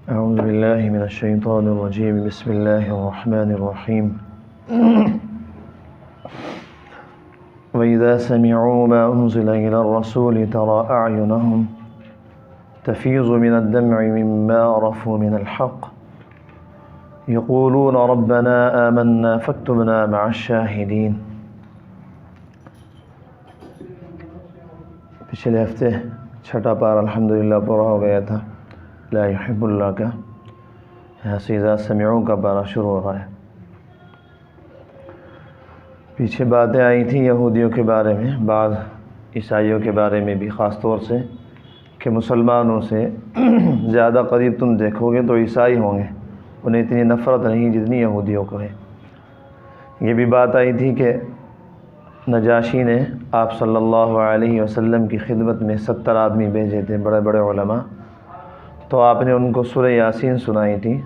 اعوذ باللہ من الشیطان الرجیم بسم اللہ الرحمن الرحیم وَإِذَا سَمِعُوا مَا أُنزِلَ إِلَى الرَّسُولِ تَرَى أَعْيُنَهُمْ تَفِيضُ مِنَ الدَّمْعِ مِمَّا عَرَفُوا مِنَ الْحَقِّ يَقُولُونَ رَبَّنَا آمَنَّا فَاكْتُبْنَا مَعَ الشَّاهِدِينَ۔ پچھلے ہفتے چھٹا پار الحمدللہ پورا ہو گیا تھا، لا يحب اللہ کا، یہاں سے اذا سمعوا کا پارہ شروع ہو رہا ہے۔ پیچھے باتیں آئی تھیں یہودیوں کے بارے میں، بعض عیسائیوں کے بارے میں بھی، خاص طور سے کہ مسلمانوں سے زیادہ قریب تم دیکھو گے تو عیسائی ہوں گے، انہیں اتنی نفرت نہیں جتنی یہودیوں کو ہے۔ یہ بھی بات آئی تھی کہ نجاشی نے آپ صلی اللہ علیہ وسلم کی خدمت میں 70 آدمی بھیجے تھے، بڑے بڑے علماء، تو آپ نے ان کو سورہ یاسین سنائی تھی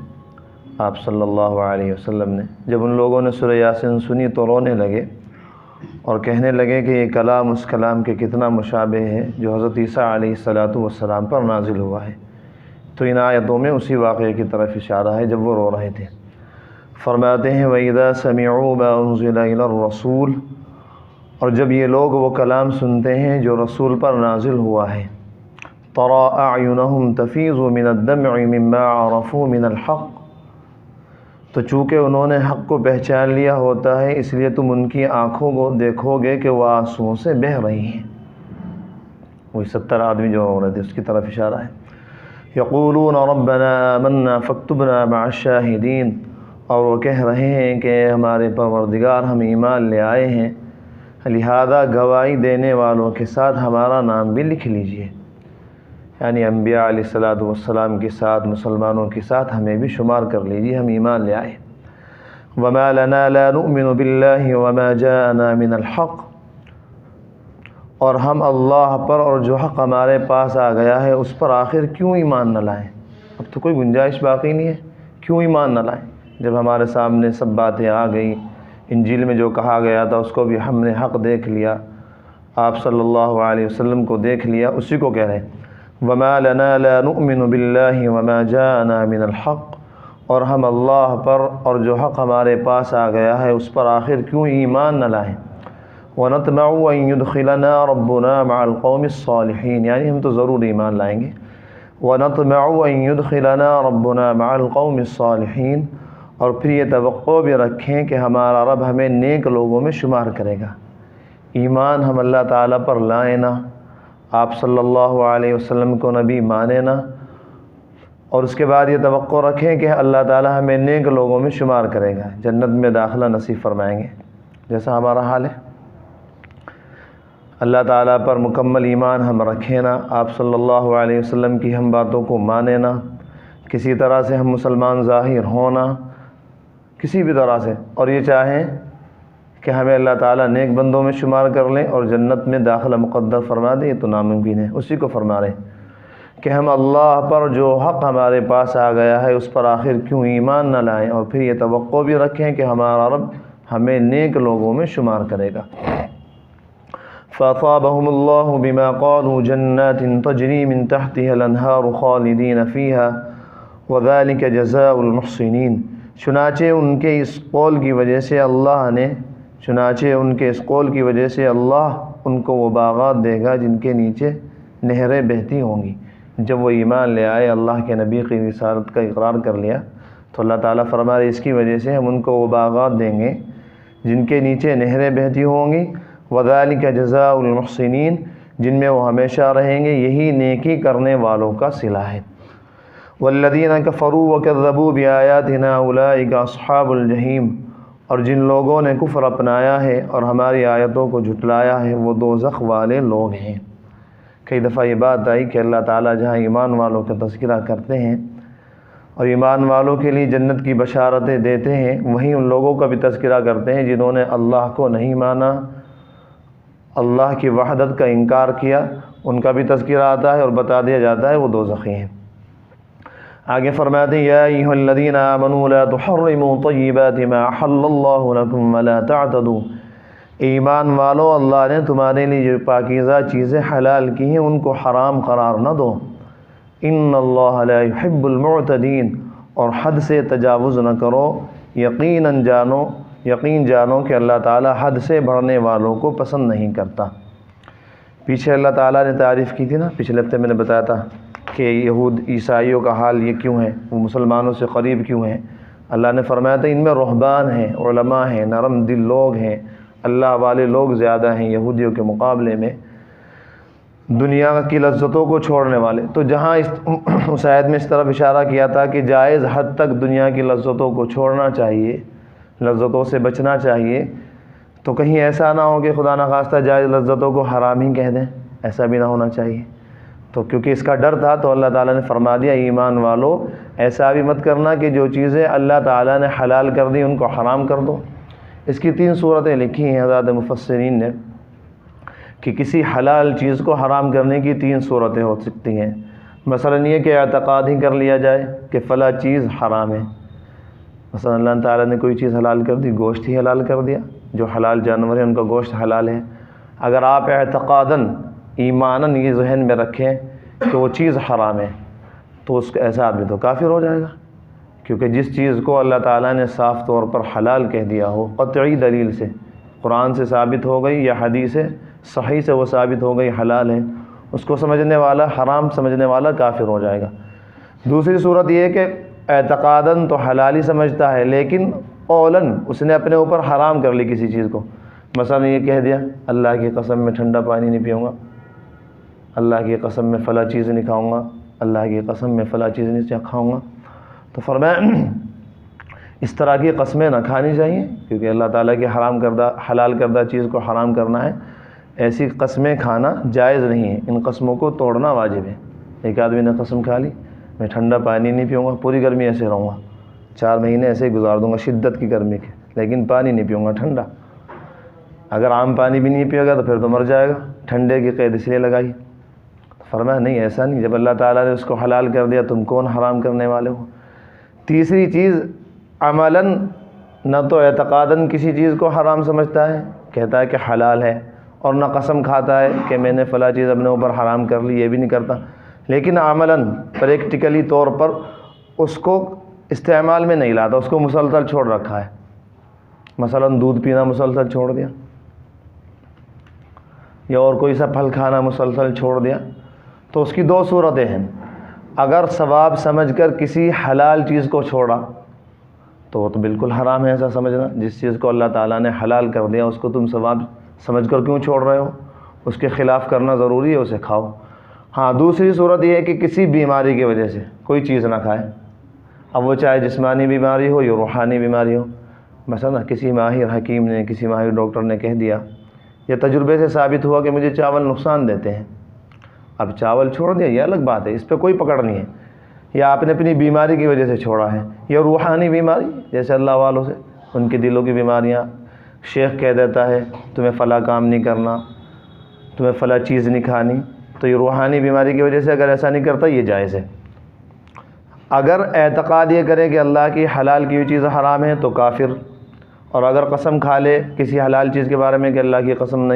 آپ صلی اللہ علیہ وسلم نے۔ جب ان لوگوں نے سورہ یاسین سنی تو رونے لگے اور کہنے لگے کہ یہ کلام اس کلام کے کتنا مشابہ ہے جو حضرت عیسیٰ علیہ السلام پر نازل ہوا ہے۔ تو ان آیتوں میں اسی واقعے کی طرف اشارہ ہے جب وہ رو رہے تھے۔ فرماتے ہیں وَإِذَا سَمِعُوا مَا أُنزِلَ إِلَى الرَّسُولِ، اور جب یہ لوگ وہ کلام سنتے ہیں جو رسول پر نازل ہوا ہے، تَرَى أَعْيُنَهُمْ تَفِيضُ مِنَ الدَّمْعِ مِمَّا عَرَفُوا مِنَ الْحَقِّ، تو چونکہ انہوں نے حق کو پہچان لیا ہوتا ہے اس لیے تم ان کی آنکھوں کو دیکھو گے کہ وہ آنسوؤں سے بہہ رہی ہیں۔ وہی 70 آدمی جو ہو رہے تھے اس کی طرف اشارہ ہے۔ یقولون ربنا آمنا فاکتبنا مع الشاہدین، اور وہ کہہ رہے ہیں کہ ہمارے پروردگار ہم ایمان لے آئے ہیں، لہذا گواہی دینے والوں کے ساتھ ہمارا نام بھی لکھ لیجئے، یعنی انبیاء علیہ السلام کے ساتھ، مسلمانوں کے ساتھ ہمیں بھی شمار کر لیجیے، ہم ایمان لے آئے۔ وما لنا لا نؤمن باللہ وما جاءنا من الحق، اور ہم اللہ پر اور جو حق ہمارے پاس آ گیا ہے اس پر آخر کیوں ایمان نہ لائیں؟ اب تو کوئی گنجائش باقی نہیں ہے، کیوں ایمان نہ لائیں جب ہمارے سامنے سب باتیں آ گئیں، انجیل میں جو کہا گیا تھا اس کو بھی ہم نے حق دیکھ لیا، آپ صلی اللہ علیہ وسلم کو دیکھ لیا، اسی کو کہہ رہے ہیں وما لنا لا نؤمن باللہ وما جاءنا من الحق، اور ہم اللہ پر اور جو حق ہمارے پاس آ گیا ہے اس پر آخر کیوں ایمان نہ لائیں۔ ونطمع ان يدخلنا ربنا مع القوم الصالحین، یعنی ہم تو ضرور ایمان لائیں گے۔ ونطمع ان يدخلنا ربنا مع القوم الصالحین، اور پھر یہ توقع بھی رکھیں کہ ہمارا رب ہمیں نیک لوگوں میں شمار کرے گا۔ ایمان ہم اللہ تعالیٰ پر لائیں نا، آپ صلی اللہ علیہ وسلم کو نبی مانے نا، اور اس کے بعد یہ توقع رکھیں کہ اللہ تعالیٰ ہمیں نیک لوگوں میں شمار کرے گا، جنت میں داخلہ نصیب فرمائیں گے، جیسا ہمارا حال ہے۔ اللہ تعالیٰ پر مکمل ایمان ہم رکھیں نا، آپ صلی اللہ علیہ وسلم کی ہم باتوں کو مانیں نا، کسی طرح سے ہم مسلمان ظاہر ہونا، کسی بھی طرح سے، اور یہ چاہیں کہ ہمیں اللہ تعالیٰ نیک بندوں میں شمار کر لیں اور جنت میں داخلہ مقدر فرما دیں، یہ تو ناممکن ہے۔ اسی کو فرما رہے ہیں کہ ہم اللہ پر جو حق ہمارے پاس آ گیا ہے اس پر آخر کیوں ایمان نہ لائیں، اور پھر یہ توقع بھی رکھیں کہ ہمارا رب ہمیں نیک لوگوں میں شمار کرے گا۔ فَأَصَابَهُمُ اللَّهُ بِمَا قَالُوا جَنَّاتٍ تَجْرِي مِن تَحْتِهَا الْأَنْهَارُ خَالِدِينَ فِيهَا وَذَلِكَ جَزَاءُ الْمُحْسِنِينَ، چنانچہ ان کے اس قول کی وجہ سے اللہ ان کو وہ باغات دے گا جن کے نیچے نہریں بہتی ہوں گی۔ جب وہ ایمان لے آئے، اللہ کے نبی کی رسالت کا اقرار کر لیا، تو اللہ تعالیٰ فرما رہے اس کی وجہ سے ہم ان کو وہ باغات دیں گے جن کے نیچے نہریں بہتی ہوں گی، وَذَلِكَ جَزَاءُ الْمُحْسِنِينَ، جن میں وہ ہمیشہ رہیں گے، یہی نیکی کرنے والوں کا صلہ ہے۔ وَالَّذِينَ كَفَرُوا وَكَذَّبُوا بِآيَاتِنَا أُولَٰئِكَ أَصْحَابُ الْجَحِيمِ، اور جن لوگوں نے کفر اپنایا ہے اور ہماری آیتوں کو جھٹلایا ہے وہ دوزخ والے لوگ ہیں۔ کئی دفعہ یہ بات آئی کہ اللہ تعالیٰ جہاں ایمان والوں کا تذکرہ کرتے ہیں اور ایمان والوں کے لیے جنت کی بشارتیں دیتے ہیں، وہیں ان لوگوں کا بھی تذکرہ کرتے ہیں جنہوں نے اللہ کو نہیں مانا، اللہ کی وحدت کا انکار کیا، ان کا بھی تذکرہ آتا ہے اور بتا دیا جاتا ہے وہ دوزخی ہیں۔ آگے فرماتے ہیں یا ایھا الذین آمنوا لا تحرموا طیبات ما احل اللہ لکم ولا تعتدوا، ایمان والو اللہ نے تمہارے لیے جو پاکیزہ چیزیں حلال کی ہیں ان کو حرام قرار نہ دو، ان اللہ لا يحب المعتدین، اور حد سے تجاوز نہ کرو، یقین جانو کہ اللہ تعالیٰ حد سے بڑھنے والوں کو پسند نہیں کرتا۔ پیچھے اللہ تعالیٰ نے تعریف کی تھی نا، پچھلے ہفتے میں نے بتایا تھا کہ یہود عیسائیوں کا حال یہ کیوں ہے، وہ مسلمانوں سے قریب کیوں ہیں۔ اللہ نے فرمایا تھا ان میں رہبان ہیں، علماء ہیں، نرم دل لوگ ہیں، اللہ والے لوگ زیادہ ہیں یہودیوں کے مقابلے میں، دنیا کی لذتوں کو چھوڑنے والے۔ تو جہاں اس آیت میں اس طرف اشارہ کیا تھا کہ جائز حد تک دنیا کی لذتوں کو چھوڑنا چاہیے، لذتوں سے بچنا چاہیے، تو کہیں ایسا نہ ہو کہ خدا نخواستہ جائز لذتوں کو حرام ہی کہہ دیں، ایسا بھی نہ ہونا چاہیے۔ تو کیونکہ اس کا ڈر تھا تو اللہ تعالیٰ نے فرما دیا ایمان والو ایسا بھی مت کرنا کہ جو چیزیں اللہ تعالیٰ نے حلال کر دی ان کو حرام کر دو۔ اس کی 3 صورتیں لکھی ہیں حضرات مفسرین نے کہ کسی حلال چیز کو حرام کرنے کی 3 صورتیں ہو سکتی ہیں۔ مثلا یہ کہ اعتقاد ہی کر لیا جائے کہ فلاں چیز حرام ہے، مثلا اللہ تعالیٰ نے کوئی چیز حلال کر دی، گوشت ہی حلال کر دیا، جو حلال جانور ہیں ان کا گوشت حلال ہے۔ اگر آپ اعتقاداً ایماناً یہ ذہن میں رکھیں کہ وہ چیز حرام ہے تو اس کا ایسا آدمی تو کافر ہو جائے گا، کیونکہ جس چیز کو اللہ تعالیٰ نے صاف طور پر حلال کہہ دیا ہو قطعی دلیل سے، قرآن سے ثابت ہو گئی یا حدیث صحیح سے وہ ثابت ہو گئی حلال ہے، اس کو سمجھنے والا، حرام سمجھنے والا کافر ہو جائے گا۔ دوسری صورت یہ ہے کہ اعتقاداً تو حلال ہی سمجھتا ہے لیکن قولاً اس نے اپنے اوپر حرام کر لی کسی چیز کو، مثلا یہ کہہ دیا اللہ کی قسم میں ٹھنڈا پانی نہیں پیوں گا، اللہ کی قسم میں فلاں چیز نہیں کھاؤں گا، اللہ کی قسم میں فلاں چیز نہیں کھاؤں گا۔ تو فرمایا اس طرح کی قسمیں نہ کھانی چاہیے، کیونکہ اللہ تعالیٰ کی حلال کردہ چیز کو حرام کرنا ہے، ایسی قسمیں کھانا جائز نہیں ہے، ان قسموں کو توڑنا واجب ہے۔ ایک آدمی نے قسم کھا لی میں ٹھنڈا پانی نہیں پیوں گا، پوری گرمی ایسے رہوں گا، 4 مہینے ایسے ہی گزار دوں گا شدت کی گرمی کے، لیکن پانی نہیں پیوں گا ٹھنڈا۔ اگر عام پانی بھی نہیں پیے گا تو پھر تو مر جائے گا، ٹھنڈے کی قید اس لیے لگائی۔ فرمایا نہیں ایسا نہیں، جب اللہ تعالیٰ نے اس کو حلال کر دیا تم کون حرام کرنے والے ہو۔ تیسری چیز عملاً نہ تو اعتقاداً کسی چیز کو حرام سمجھتا ہے، کہتا ہے کہ حلال ہے، اور نہ قسم کھاتا ہے کہ میں نے فلاں چیز اپنے اوپر حرام کر لی، یہ بھی نہیں کرتا، لیکن عملاً پریکٹیکلی طور پر اس کو استعمال میں نہیں لاتا، اس کو مسلسل چھوڑ رکھا ہے۔ مثلاً دودھ پینا مسلسل چھوڑ دیا، یا اور کوئی سا پھل کھانا مسلسل چھوڑ دیا، تو اس کی 2 صورتیں ہیں۔ اگر ثواب سمجھ کر کسی حلال چیز کو چھوڑا تو وہ تو بالکل حرام ہے ایسا سمجھنا، جس چیز کو اللہ تعالیٰ نے حلال کر دیا اس کو تم ثواب سمجھ کر کیوں چھوڑ رہے ہو، اس کے خلاف کرنا ضروری ہے، اسے کھاؤ۔ ہاں دوسری صورت یہ ہے کہ کسی بیماری کی وجہ سے کوئی چیز نہ کھائے، اب وہ چاہے جسمانی بیماری ہو یا روحانی بیماری ہو۔ مثلا کسی ماہر حکیم نے، کسی ماہر ڈاکٹر نے کہہ دیا، یا تجربے سے ثابت ہوا کہ مجھے چاول نقصان دیتے ہیں، اب چاول چھوڑ دیا یہ الگ بات ہے، اس پہ کوئی پکڑ نہیں ہے، یا آپ نے اپنی بیماری کی وجہ سے چھوڑا ہے، یا روحانی بیماری جیسے اللہ والوں سے ان کے دلوں کی بیماریاں، شیخ کہہ دیتا ہے تمہیں فلاں کام نہیں کرنا، تمہیں فلاں چیز نہیں کھانی، تو یہ روحانی بیماری کی وجہ سے اگر ایسا نہیں کرتا یہ جائز ہے۔ اگر اعتقاد یہ کرے کہ اللہ کی حلال کی ہوئی چیز حرام ہے تو کافر، اور اگر قسم کھا لے کسی حلال چیز کے بارے میں کہ اللہ کی قسم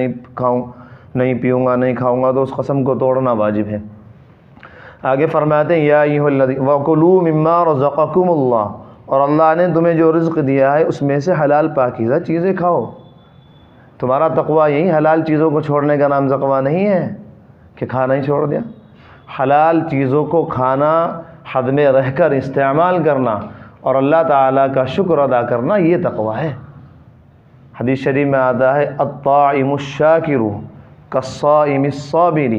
نہیں پیوں گا، نہیں کھاؤں گا، تو اس قسم کو توڑنا واجب ہے۔ آگے فرماتے ہیں یا ایھا الذین وکلوا مما رزقکم اللہ، اور اللہ نے تمہیں جو رزق دیا ہے اس میں سے حلال پاکیزہ چیزیں کھاؤ۔ تمہارا تقویٰ یہی حلال چیزوں کو چھوڑنے کا نام تقویٰ نہیں ہے کہ کھانا ہی چھوڑ دیا۔ حلال چیزوں کو کھانا، حد میں رہ کر استعمال کرنا اور اللہ تعالیٰ کا شکر ادا کرنا یہ تقویٰ ہے۔ حدیث شریف میں آتا ہے الطاعم الشاکر کالصائم الصابر،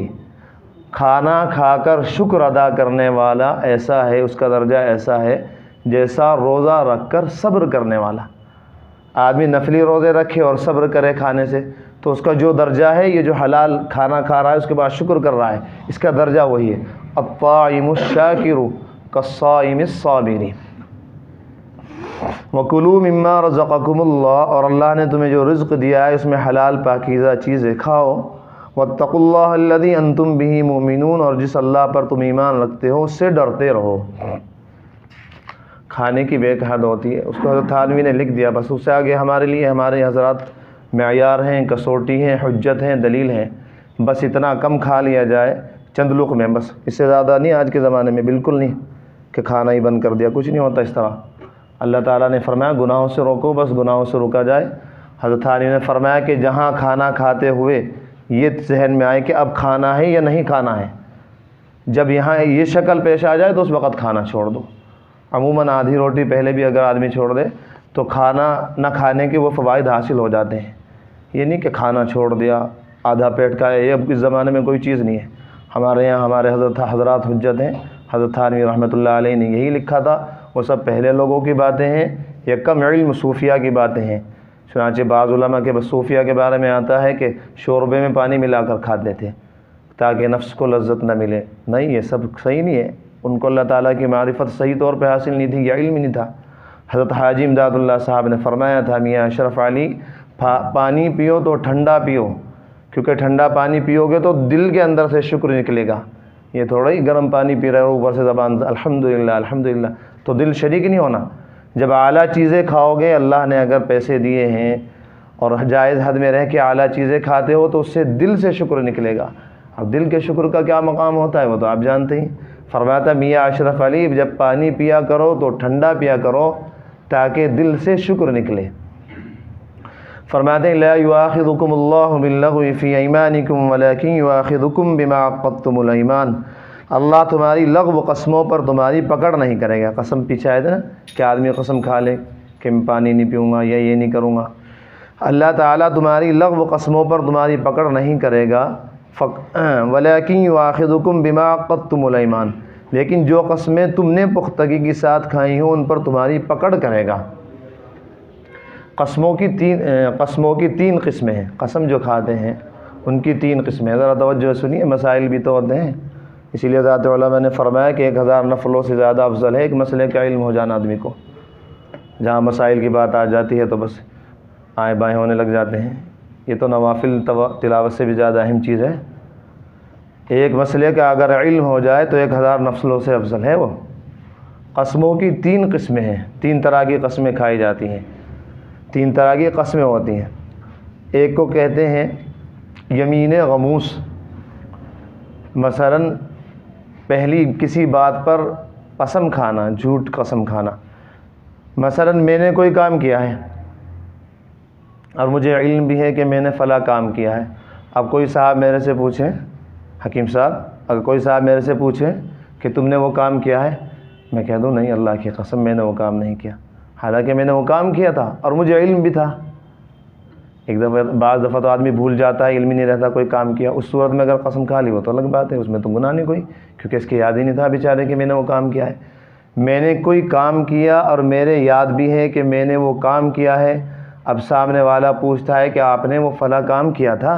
کھانا کھا کر شکر ادا کرنے والا ایسا ہے، اس کا درجہ ایسا ہے جیسا روزہ رکھ کر صبر کرنے والا۔ آدمی نفلی روزے رکھے اور صبر کرے کھانے سے تو اس کا جو درجہ ہے، یہ جو حلال کھانا کھا رہا ہے اس کے بعد شکر کر رہا ہے، اس کا درجہ وہی ہے الطاعم الشاکر کالصائم الصابر۔ وَكُلُوا مِمَّا رَزَقَكُمُ اللَّهُ، اور اللہ نے تمہیں جو رزق دیا ہے اس میں حلال پاکیزہ چیزیں کھاؤ۔ وَاتَّقُوا اللَّهَ الَّذِي أَنْتُمْ بِهِ مُؤْمِنُونَ، اور جس اللہ پر تم ایمان رکھتے ہو اس سے ڈرتے رہو۔ کھانے کی بے حد ہوتی ہے، اس کو حضرت تھانوی نے لکھ دیا، بس اس سے آگے ہمارے لیے ہمارے حضرات معیار ہیں، کسوٹی ہیں، حجت ہیں، دلیل ہیں، بس اتنا کم کھا لیا جائے چند لقمے بس، اس سے زیادہ نہیں آج کے زمانے میں، بالکل نہیں کہ کھانا ہی بند کر دیا، کچھ نہیں ہوتا اس طرح۔ اللہ تعالیٰ نے فرمایا گناہوں سے روکو، بس گناہوں سے روکا جائے۔ حضرت علی نے فرمایا کہ جہاں کھانا کھاتے ہوئے یہ ذہن میں آئے کہ اب کھانا ہے یا نہیں کھانا ہے، جب یہاں یہ شکل پیش آ جائے تو اس وقت کھانا چھوڑ دو۔ عموماً آدھی روٹی پہلے بھی اگر آدمی چھوڑ دے تو کھانا نہ کھانے کے وہ فوائد حاصل ہو جاتے ہیں۔ یہ نہیں کہ کھانا چھوڑ دیا آدھا پیٹ کا ہے، یہ اب اس زمانے میں کوئی چیز نہیں ہے۔ ہمارے یہاں ہمارے حضرات حجت ہیں، حضرت تھانوی رحمۃ اللہ علیہ نے یہی لکھا تھا، وہ سب پہلے لوگوں کی باتیں ہیں، یہ کم علم صوفیہ کی باتیں ہیں۔ چنانچہ بعض علماء کے صوفیہ کے بارے میں آتا ہے کہ شوربے میں پانی ملا کر کھاتے تھے تاکہ نفس کو لذت نہ ملے۔ نہیں، یہ سب صحیح نہیں ہے، ان کو اللہ تعالیٰ کی معرفت صحیح طور پہ حاصل نہیں تھی، یہ علم نہیں تھا۔ حضرت حاجی امداد اللہ صاحب نے فرمایا تھا میاں اشرف علی، پانی پیو تو ٹھنڈا پیو، کیونکہ ٹھنڈا پانی پیو گے تو دل کے اندر سے شکر نکلے گا۔ یہ تھوڑا ہی گرم پانی پی رہے ہو اوپر سے زبان الحمدللہ الحمدللہ، تو دل شریک نہیں ہونا۔ جب اعلیٰ چیزیں کھاؤ گے، اللہ نے اگر پیسے دیے ہیں اور جائز حد میں رہ کے اعلیٰ چیزیں کھاتے ہو تو اس سے دل سے شکر نکلے گا۔ اب دل کے شکر کا کیا مقام ہوتا ہے وہ تو آپ جانتے ہی۔ فرماتا میاں اشرف علی جب پانی پیا کرو تو ٹھنڈا پیا کرو تاکہ دل سے شکر نکلے۔ فرماتے ہیں لا یؤاخذکم اللہ باللغو فی ایمانکم ولکن یؤاخذکم بما عقدتم الایمان، اللہ تمہاری لغو قسموں پر تمہاری پکڑ نہیں کرے گا۔ قسم پیچھے آئے تھے نا کہ آدمی قسم کھا لے کہ میں پانی نہیں پیوں گا یا یہ نہیں کروں گا، اللہ تعالیٰ تمہاری لغو قسموں پر تمہاری پکڑ نہیں کرے گا۔ ولیکن یؤاخذکم بما عقدتم الایمان، لیکن جو قسمیں تم نے پختگی کے ساتھ کھائی ہوں ان پر تمہاری پکڑ کرے گا۔ قسموں کی تین قسمیں ہیں، قسم جو کھاتے ہیں ان کی تین قسمیں، ذرا توجہ سنیے، مسائل بھی تو ہوتے ہیں، اسی لیے ذات علماء نے فرمایا کہ 1000 نفلوں سے زیادہ افضل ہے ایک مسئلے کا علم ہو جانا آدمی کو۔ جہاں مسائل کی بات آ جاتی ہے تو بس آئیں بائیں ہونے لگ جاتے ہیں، یہ تو نوافل تلاوت سے بھی زیادہ اہم چیز ہے۔ ایک مسئلے کا اگر علم ہو جائے تو 1000 نفلوں سے افضل ہے وہ۔ قسموں کی تین قسمیں ہیں، تین طرح کی قسمیں کھائی جاتی ہیں، تین طرح کی قسمیں ہوتی ہیں۔ ایک کو کہتے ہیں یمین غموس، مثلاً پہلی کسی بات پر قسم کھانا، جھوٹ قسم کھانا۔ مثلاً میں نے کوئی کام کیا ہے اور مجھے علم بھی ہے کہ میں نے فلاں کام کیا ہے۔ اب کوئی صاحب میرے سے پوچھیں، حکیم صاحب اگر کوئی صاحب میرے سے پوچھیں کہ تم نے وہ کام کیا ہے، میں کہہ دوں نہیں اللہ کی قسم میں نے وہ کام نہیں کیا، حالانکہ میں نے وہ کام کیا تھا اور مجھے علم بھی تھا۔ بعض دفعہ تو آدمی بھول جاتا ہے، علم ہی نہیں رہتا کوئی کام کیا، اس صورت میں اگر قسم کھا لی وہ تو الگ بات ہے، اس میں تو گناہ نہیں کوئی، کیونکہ اس کی یاد ہی نہیں تھا بیچارے کہ میں نے وہ کام کیا ہے۔ میں نے کوئی کام کیا اور میرے یاد بھی ہے کہ میں نے وہ کام کیا ہے، اب سامنے والا پوچھتا ہے کہ آپ نے وہ فلاں کام کیا تھا،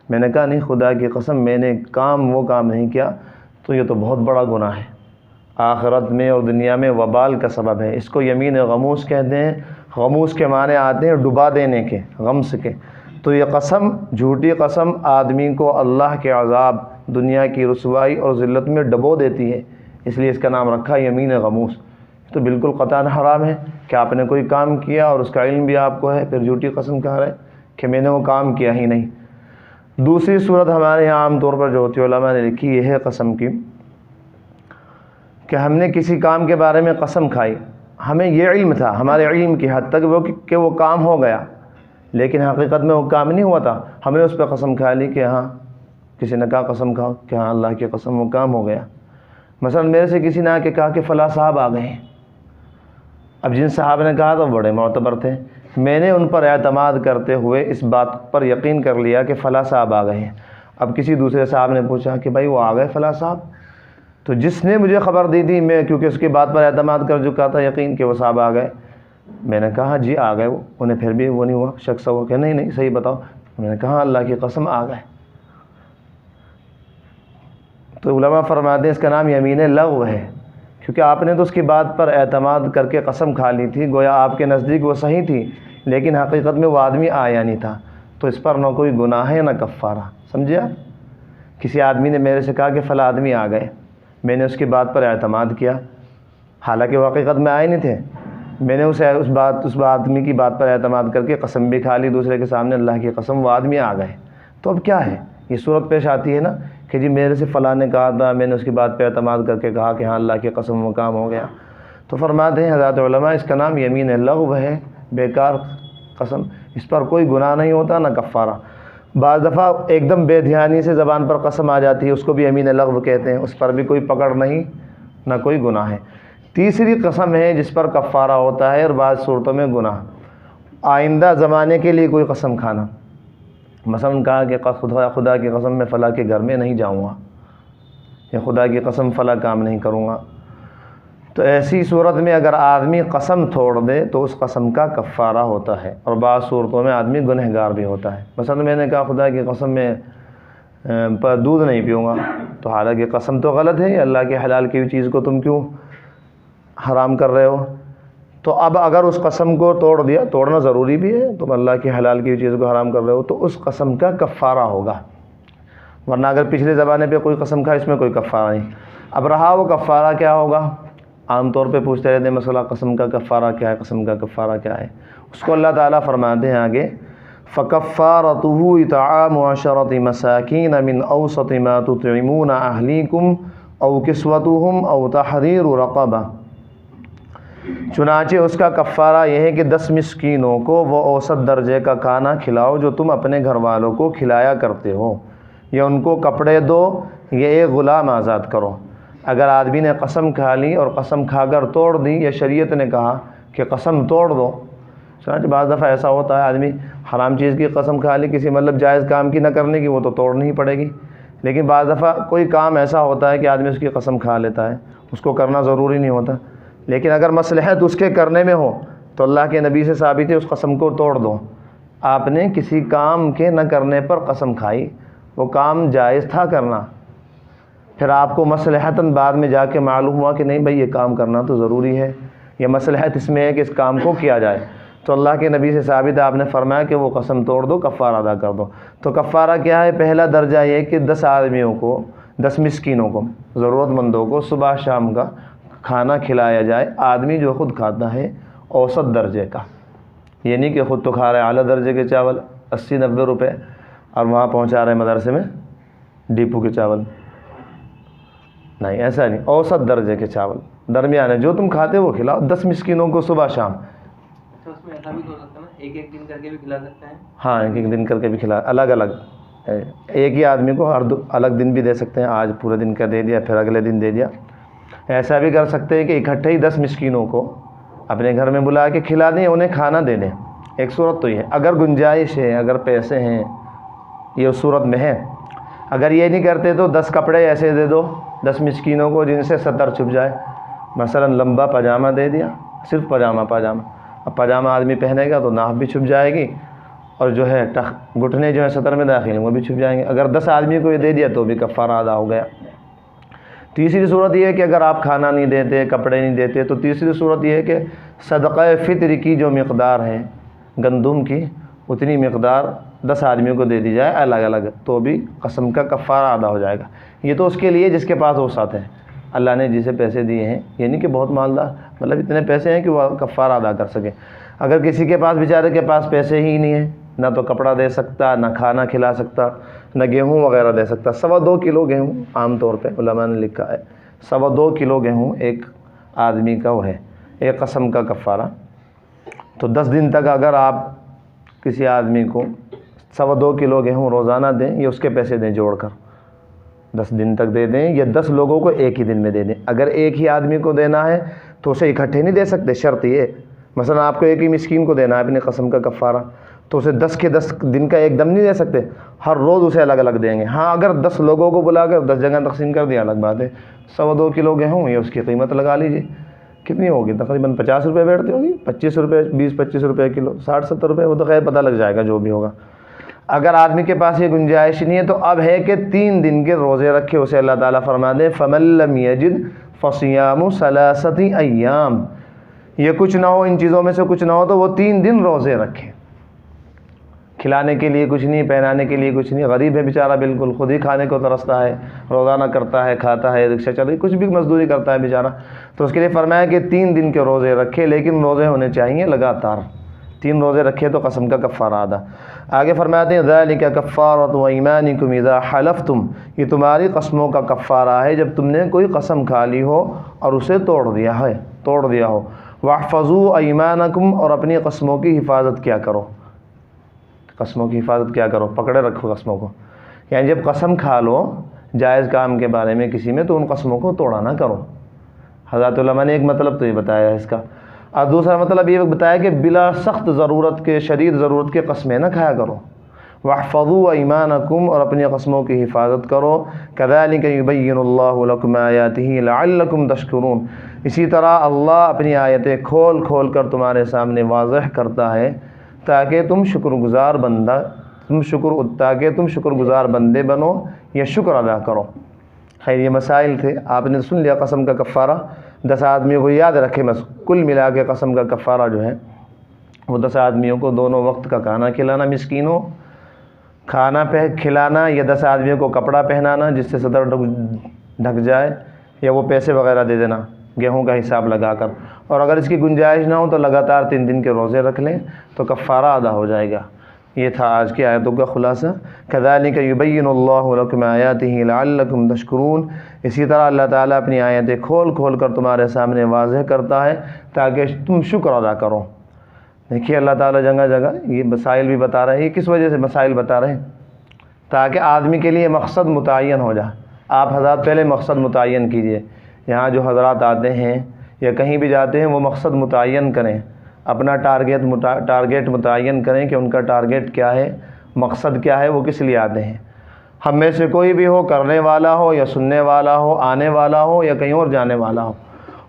میں نے کہا نہیں خدا کی قسم میں نے وہ کام نہیں کیا، تو یہ تو بہت بڑا گناہ ہے، آخرت میں اور دنیا میں وبال کا سبب ہے۔ اس کو یمین غموس کہتے ہیں۔ غموس کے معنی آتے ہیں ڈبا دینے کے، غمس کے۔ تو یہ قسم، جھوٹی قسم آدمی کو اللہ کے عذاب، دنیا کی رسوائی اور ذلت میں ڈبو دیتی ہے، اس لیے اس کا نام رکھا یمین غموس۔ تو بالکل قطعاً حرام ہے کہ آپ نے کوئی کام کیا اور اس کا علم بھی آپ کو ہے، پھر جھوٹی قسم کھا رہے کہ میں نے وہ کام کیا ہی نہیں۔ دوسری صورت ہمارے یہاں عام طور پر جو ہوتی ہے علماء نے لکھی یہ ہے قسم کی، کہ ہم نے کسی کام کے بارے میں قسم کھائی، ہمیں یہ علم تھا، ہمارے علم کی حد تک کہ وہ کام ہو گیا، لیکن حقیقت میں وہ کام نہیں ہوا تھا، ہم نے اس پہ قسم کھا لی کہ ہاں، کسی نے کہا قسم کھاؤ کہ ہاں اللہ کی قسم وہ کام ہو گیا۔ مثلا میرے سے کسی نے آ کے کہا کہ فلاں صاحب آ گئے ہیں، اب جن صاحب نے کہا تو بڑے معتبر تھے، میں نے ان پر اعتماد کرتے ہوئے اس بات پر یقین کر لیا کہ فلاں صاحب آ گئے ہیں۔ اب کسی دوسرے صاحب نے پوچھا کہ بھائی وہ آ گئے فلاں صاحب، تو جس نے مجھے خبر دی تھی، میں کیونکہ اس کی بات پر اعتماد کر چکا تھا، یقین کہ وہ صاحب آ گئے، میں نے کہا جی آ گئے وہ، انہیں پھر بھی وہ نہیں ہوا، شک ہوا کہ نہیں صحیح بتاؤ، میں نے کہا اللہ کی قسم آ گئے۔ تو علماء فرماتے ہیں اس کا نام یمین لغو ہے، کیونکہ آپ نے تو اس کی بات پر اعتماد کر کے قسم کھا لی تھی، گویا آپ کے نزدیک وہ صحیح تھی، لیکن حقیقت میں وہ آدمی آیا نہیں تھا، تو اس پر نہ کوئی گناہ ہے نہ کفارہ۔ سمجھے آپ؟ کسی آدمی نے میرے سے کہا کہ فلاں آدمی آ گئے، میں نے اس کی بات پر اعتماد کیا، حالانکہ وہ حقیقت میں آئے نہیں تھے، میں نے اس آدمی کی بات پر اعتماد کر کے قسم بھی کھا لی دوسرے کے سامنے، اللہ کی قسم وہ آدمی آ گئے، تو اب کیا ہے؟ یہ صورت پیش آتی ہے نا کہ جی میرے سے فلاں نے کہا تھا، میں نے اس کی بات پہ اعتماد کر کے کہا کہ ہاں اللہ کی قسم وہ کام ہو گیا، تو فرماتے ہیں حضرات علماء اس کا نام یمین لغو ہے، بیکار قسم، اس پر کوئی گناہ نہیں ہوتا نہ کفارہ۔ بعض دفعہ ایک دم بے دھیانی سے زبان پر قسم آ جاتی ہے، اس کو بھی یمین لغو کہتے ہیں، اس پر بھی کوئی پکڑ نہیں نہ کوئی گناہ ہے۔ تیسری قسم ہے جس پر کفارہ ہوتا ہے اور بعض صورتوں میں گناہ، آئندہ زمانے کے لیے کوئی قسم کھانا، مثلا کہا کہ خدا کی قسم میں فلاں کے گھر میں نہیں جاؤں گا، یا خدا کی قسم فلاں کام نہیں کروں گا، تو ایسی صورت میں اگر آدمی قسم توڑ دے تو اس قسم کا کفارہ ہوتا ہے، اور بعض صورتوں میں آدمی گنہگار بھی ہوتا ہے۔ مثلا میں نے کہا خدا کی قسم میں دودھ نہیں پیوں گا، تو حالانکہ قسم تو غلط ہے، اللہ کے حلال کی چیز کو تم کیوں حرام کر رہے ہو؟ تو اب اگر اس قسم کو توڑ دیا، توڑنا ضروری بھی ہے، تم اللہ کی حلال کی چیز کو حرام کر رہے ہو، تو اس قسم کا کفارہ ہوگا، ورنہ اگر پچھلے زمانے پہ کوئی قسم کھا اس میں کوئی کفارہ نہیں۔ اب رہا وہ کفارہ کیا ہوگا، عام طور پہ پوچھتے رہتے ہیں مسئلہ قسم کا کفارہ کیا ہے، قسم کا کفارہ کیا ہے، اس کو اللہ تعالیٰ فرماتے ہیں آگے فَكَفَّارَتُهُ إِطْعَامُ عَشَرَةِ مَسَاكِينَ مِنْ أَوْسَطِ مَا تُطْعِمُونَ أَهْلِيكُمْ أَوْ كِسْوَتُهُمْ أَوْ تَحْرِيرُ رَقَبَةٍ، چنانچہ اس کا کفارہ یہ ہے کہ 10 مسکینوں کو وہ اوسط درجے کا کھانا کھلاؤ جو تم اپنے گھر والوں کو کھلایا کرتے ہو، یا ان کو کپڑے دو، یا ایک غلام آزاد کرو۔ اگر آدمی نے قسم کھا لی اور قسم کھا کر توڑ دی، یا شریعت نے کہا کہ قسم توڑ دو، چنانچہ بعض دفعہ ایسا ہوتا ہے آدمی حرام چیز کی قسم کھا لی، کسی مطلب جائز کام کی نہ کرنے کی، وہ تو توڑنی ہی پڑے گی، لیکن بعض دفعہ کوئی کام ایسا ہوتا ہے کہ آدمی اس کی قسم کھا لیتا ہے، اس کو کرنا ضروری نہیں ہوتا، لیکن اگر مصلحت اس کے کرنے میں ہو تو اللہ کے نبی سے ثابت ہے اس قسم کو توڑ دو۔ آپ نے کسی کام کے نہ کرنے پر قسم کھائی، وہ کام جائز تھا کرنا، پھر آپ کو مصلحتاً بعد میں جا کے معلوم ہوا کہ نہیں بھائی یہ کام کرنا تو ضروری ہے، یہ مصلحت اس میں ہے کہ اس کام کو کیا جائے، تو اللہ کے نبی سے ثابت ہے، آپ نے فرمایا کہ وہ قسم توڑ دو، کفارہ ادا کر دو۔ تو کفارہ کیا ہے؟ پہلا درجہ یہ کہ 10 آدمیوں کو، 10 مسکینوں کو، ضرورت مندوں کو صبح شام کا کھانا کھلایا جائے، آدمی جو خود کھاتا ہے اوسط درجے کا، یہ نہیں کہ خود تو کھا رہے اعلیٰ درجے کے چاول 80-90 روپے اور وہاں پہنچا رہے مدرسے میں ڈپو کے چاول، نہیں ایسا نہیں، اوسط درجے کے چاول درمیانے جو تم کھاتے وہ کھلاؤ، 10 مسکینوں کو صبح شام۔ تو اس میں ایسا بھی تو ہو سکتا ہے نا، ایک دن کر کے بھی کھلا سکتے ہیں؟ ہاں ایک دن کر کے بھی کھلا، الگ الگ، ایک ہی آدمی کو ہر الگ دن بھی دے سکتے ہیں، آج پورے دن کا دے دیا پھر اگلے دن دے دیا۔ ایسا بھی کر سکتے ہیں کہ اکٹھے ہی 10 مسکینوں کو اپنے گھر میں بلا کے کھلا دیں، انہیں کھانا دے دیں۔ ایک صورت تو یہ ہے، اگر گنجائش ہے، اگر پیسے ہیں، یہ اس صورت میں ہے۔ اگر یہ نہیں کرتے تو 10 کپڑے ایسے دے دو 10 مسکینوں کو جن سے سطر چھپ جائے، مثلا لمبا پاجامہ دے دیا، صرف پاجامہ، اب پاجامہ آدمی پہنے گا تو ناف بھی چھپ جائے گی، اور جو ہے گھٹنے جو ہے سطر میں داخل ہیں وہ بھی چھپ جائیں گے۔ اگر 10 آدمی کو یہ دے دیا تو بھی کفارہ ادا ہو گیا۔ تیسری صورت یہ ہے کہ اگر آپ کھانا نہیں دیتے، کپڑے نہیں دیتے، تو تیسری صورت یہ ہے کہ صدقہ فطر کی جو مقدار ہے گندم کی، اتنی مقدار 10 آدمیوں کو دے دی جائے الگ الگ، تو بھی قسم کا کفارہ ادا ہو جائے گا۔ یہ تو اس کے لیے جس کے پاس وسعت ہے، اللہ نے جسے پیسے دیے ہیں، یہ نہیں کہ بہت مالدار، مطلب اتنے پیسے ہیں کہ وہ کفارہ ادا کر سکے۔ اگر کسی کے پاس بیچارے کے پاس پیسے ہی نہیں ہیں، نہ تو کپڑا دے سکتا، نہ کھانا کھلا سکتا، نہ گیہوں وغیرہ دے سکتا، 2.25 کلو گیہوں عام طور پہ علماء نے لکھا ہے، 2.25 کلو گیہوں ایک آدمی کا وہ ہے، ایک قسم کا کفارہ۔ تو 10 دن تک اگر آپ کسی آدمی کو 2.25 کلو گیہوں روزانہ دیں، یا اس کے پیسے دیں جوڑ کر 10 دن تک دے دیں، یا 10 لوگوں کو ایک ہی دن میں دے دیں۔ اگر ایک ہی آدمی کو دینا ہے تو اسے اکٹھے نہیں دے سکتے، شرط یہ، مثلا آپ کو ایک ہی مسکین کو دینا ہے اپنی قسم کا کفارہ، تو اسے 10 کے 10 دن کا ایک دم نہیں دے سکتے، ہر روز اسے الگ الگ دیں گے۔ ہاں اگر 10 لوگوں کو بلا کر 10 جگہ تقسیم کر دیا الگ بات ہے۔ 2.25 کلو گیہوں، یہ اس کی قیمت لگا لیجیے کتنی ہوگی، تقریباً 50 روپے بیٹھتی ہوگی، 25 روپے، 20-25 روپے کلو، 60-70 روپے، وہ تو خیر پتہ لگ جائے گا جو بھی ہوگا۔ اگر آدمی کے پاس یہ گنجائش نہیں ہے تو اب ہے کہ 3 دن کے روزے رکھے، اسے اللہ تعالیٰ فرما دے فَمَن لَّمْ يَجِدْ فَصِيَامُ 3 أَيَّامٍ، یہ کچھ نہ ہو، ان چیزوں میں سے کچھ نہ ہو تو وہ 3 دن روزے رکھے۔ کھلانے کے لیے کچھ نہیں، پہنانے کے لیے کچھ نہیں، غریب ہے بیچارہ، بالکل خود ہی کھانے کو ترستا ہے، روزانہ کرتا ہے، کھاتا ہے، رکشہ چل رہی، کچھ بھی مزدوری کرتا ہے بیچارہ، تو اس کے لیے فرمایا کہ 3 دن کے روزے رکھے، لیکن روزے ہونے چاہیے لگاتار، 3 روزے رکھے تو قسم کا کفارہ ادا۔ آگے فرماتے ہیں ذالک کفارۃ ایمانکم اذا حلفتم، یہ تمہاری قسموں کا کفارہ ہے جب تم نے کوئی قسم کھا لی ہو اور اسے توڑ دیا ہو۔ واحفظوا ایمانکم، اور اپنی قسموں کی حفاظت کیا کرو، قسموں کی حفاظت کیا کرو، پکڑے رکھو قسموں کو، یعنی جب قسم کھا لو جائز کام کے بارے میں کسی میں تو ان قسموں کو توڑا نہ کرو۔ حضرت علماء نے ایک مطلب تو یہ بتایا ہے اس کا، اور دوسرا مطلب یہ بتایا کہ بلا سخت ضرورت کے، شدید ضرورت کے قسمیں نہ کھایا کرو۔ واحفظوا ایمانکم، اور اپنی قسموں کی حفاظت کرو۔ کذالک یبین اللہ لکم آیاتہ لعلکم تشکرون، اسی طرح اللہ اپنی آیتیں کھول کھول کر تمہارے سامنے واضح کرتا ہے تاکہ تم شکر گزار بندے بنو یا شکر ادا کرو۔ خیر یہ مسائل تھے، آپ نے سن لیا قسم کا کفارہ۔ 10 آدمیوں کو یاد رکھے، بس کل ملا کے قسم کا کفارہ جو ہے وہ 10 آدمیوں کو دونوں وقت کا کھانا کھلانا، مسکینوں کھانا کھلانا، یا 10 آدمیوں کو کپڑا پہنانا جس سے صدر ڈھک جائے، یا وہ پیسے وغیرہ دے دینا گیہوں کا حساب لگا کر، اور اگر اس کی گنجائش نہ ہو تو لگاتار 3 دن کے روزے رکھ لیں تو کفارہ ادا ہو جائے گا۔ یہ تھا آج کی آیتوں کا خلاصہ۔ کذالک یبین اللہ لکم آیاتہ لعلکم تشکرون، اسی طرح اللہ تعالیٰ اپنی آیتیں کھول کھول کر تمہارے سامنے واضح کرتا ہے تاکہ تم شکر ادا کرو۔ دیکھیے اللہ تعالیٰ جگہ جگہ یہ مسائل بھی بتا رہے ہیں۔ یہ کس وجہ سے مسائل بتا رہے ہیں؟ تاکہ آدمی کے لیے مقصد متعین ہو جائے۔ آپ حضرات پہلے مقصد متعین کیجئے، یہاں جو حضرات آتے ہیں یا کہیں بھی جاتے ہیں وہ مقصد متعین کریں، اپنا ٹارگیٹ متعین کریں کہ ان کا ٹارگیٹ کیا ہے، مقصد کیا ہے، وہ کس لیے آتے ہیں۔ ہم میں سے کوئی بھی ہو، کرنے والا ہو یا سننے والا ہو، آنے والا ہو یا کہیں اور جانے والا ہو،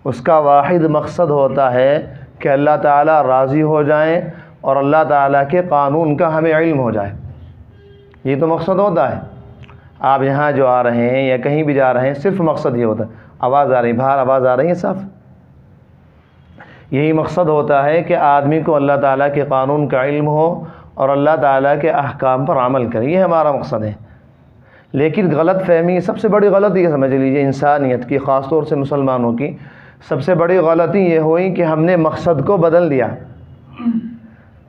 اس کا واحد مقصد ہوتا ہے کہ اللہ تعالیٰ راضی ہو جائیں اور اللہ تعالیٰ کے قانون کا ہمیں علم ہو جائے۔ یہ تو مقصد ہوتا ہے۔ آپ یہاں جو آ رہے ہیں یا کہیں بھی جا رہے ہیں، صرف مقصد یہ ہوتا ہے۔ آواز آ رہی، باہر آواز آ رہی ہے صاف؟ یہی مقصد ہوتا ہے کہ آدمی کو اللہ تعالیٰ کے قانون کا علم ہو اور اللہ تعالیٰ کے احکام پر عمل کرے، یہ ہمارا مقصد ہے۔ لیکن غلط فہمی، سب سے بڑی غلطی یہ سمجھ لیجیے انسانیت کی، خاص طور سے مسلمانوں کی سب سے بڑی غلطی یہ ہوئی کہ ہم نے مقصد کو بدل دیا۔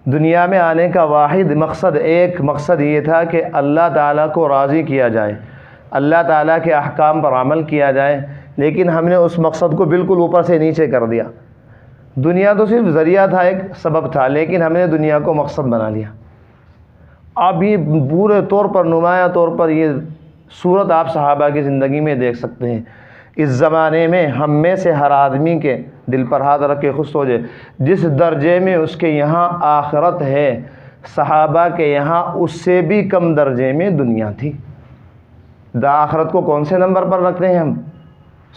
دنیا میں آنے کا واحد مقصد، ایک مقصد یہ تھا کہ اللہ تعالیٰ کو راضی کیا جائے، اللہ تعالیٰ کے احکام پر عمل کیا جائے، لیکن ہم نے اس مقصد کو بالکل اوپر سے نیچے کر دیا۔ دنیا تو صرف ذریعہ تھا، ایک سبب تھا، لیکن ہم نے دنیا کو مقصد بنا لیا۔ اب یہ پورے طور پر، نمایاں طور پر یہ صورت آپ صحابہ کی زندگی میں دیکھ سکتے ہیں۔ اس زمانے میں ہم میں سے ہر آدمی کے دل پر ہاتھ رکھ کے خوش ہو جائے، جس درجے میں اس کے یہاں آخرت ہے، صحابہ کے یہاں اس سے بھی کم درجے میں دنیا تھی۔ آخرت کو کون سے نمبر پر رکھتے ہیں ہم؟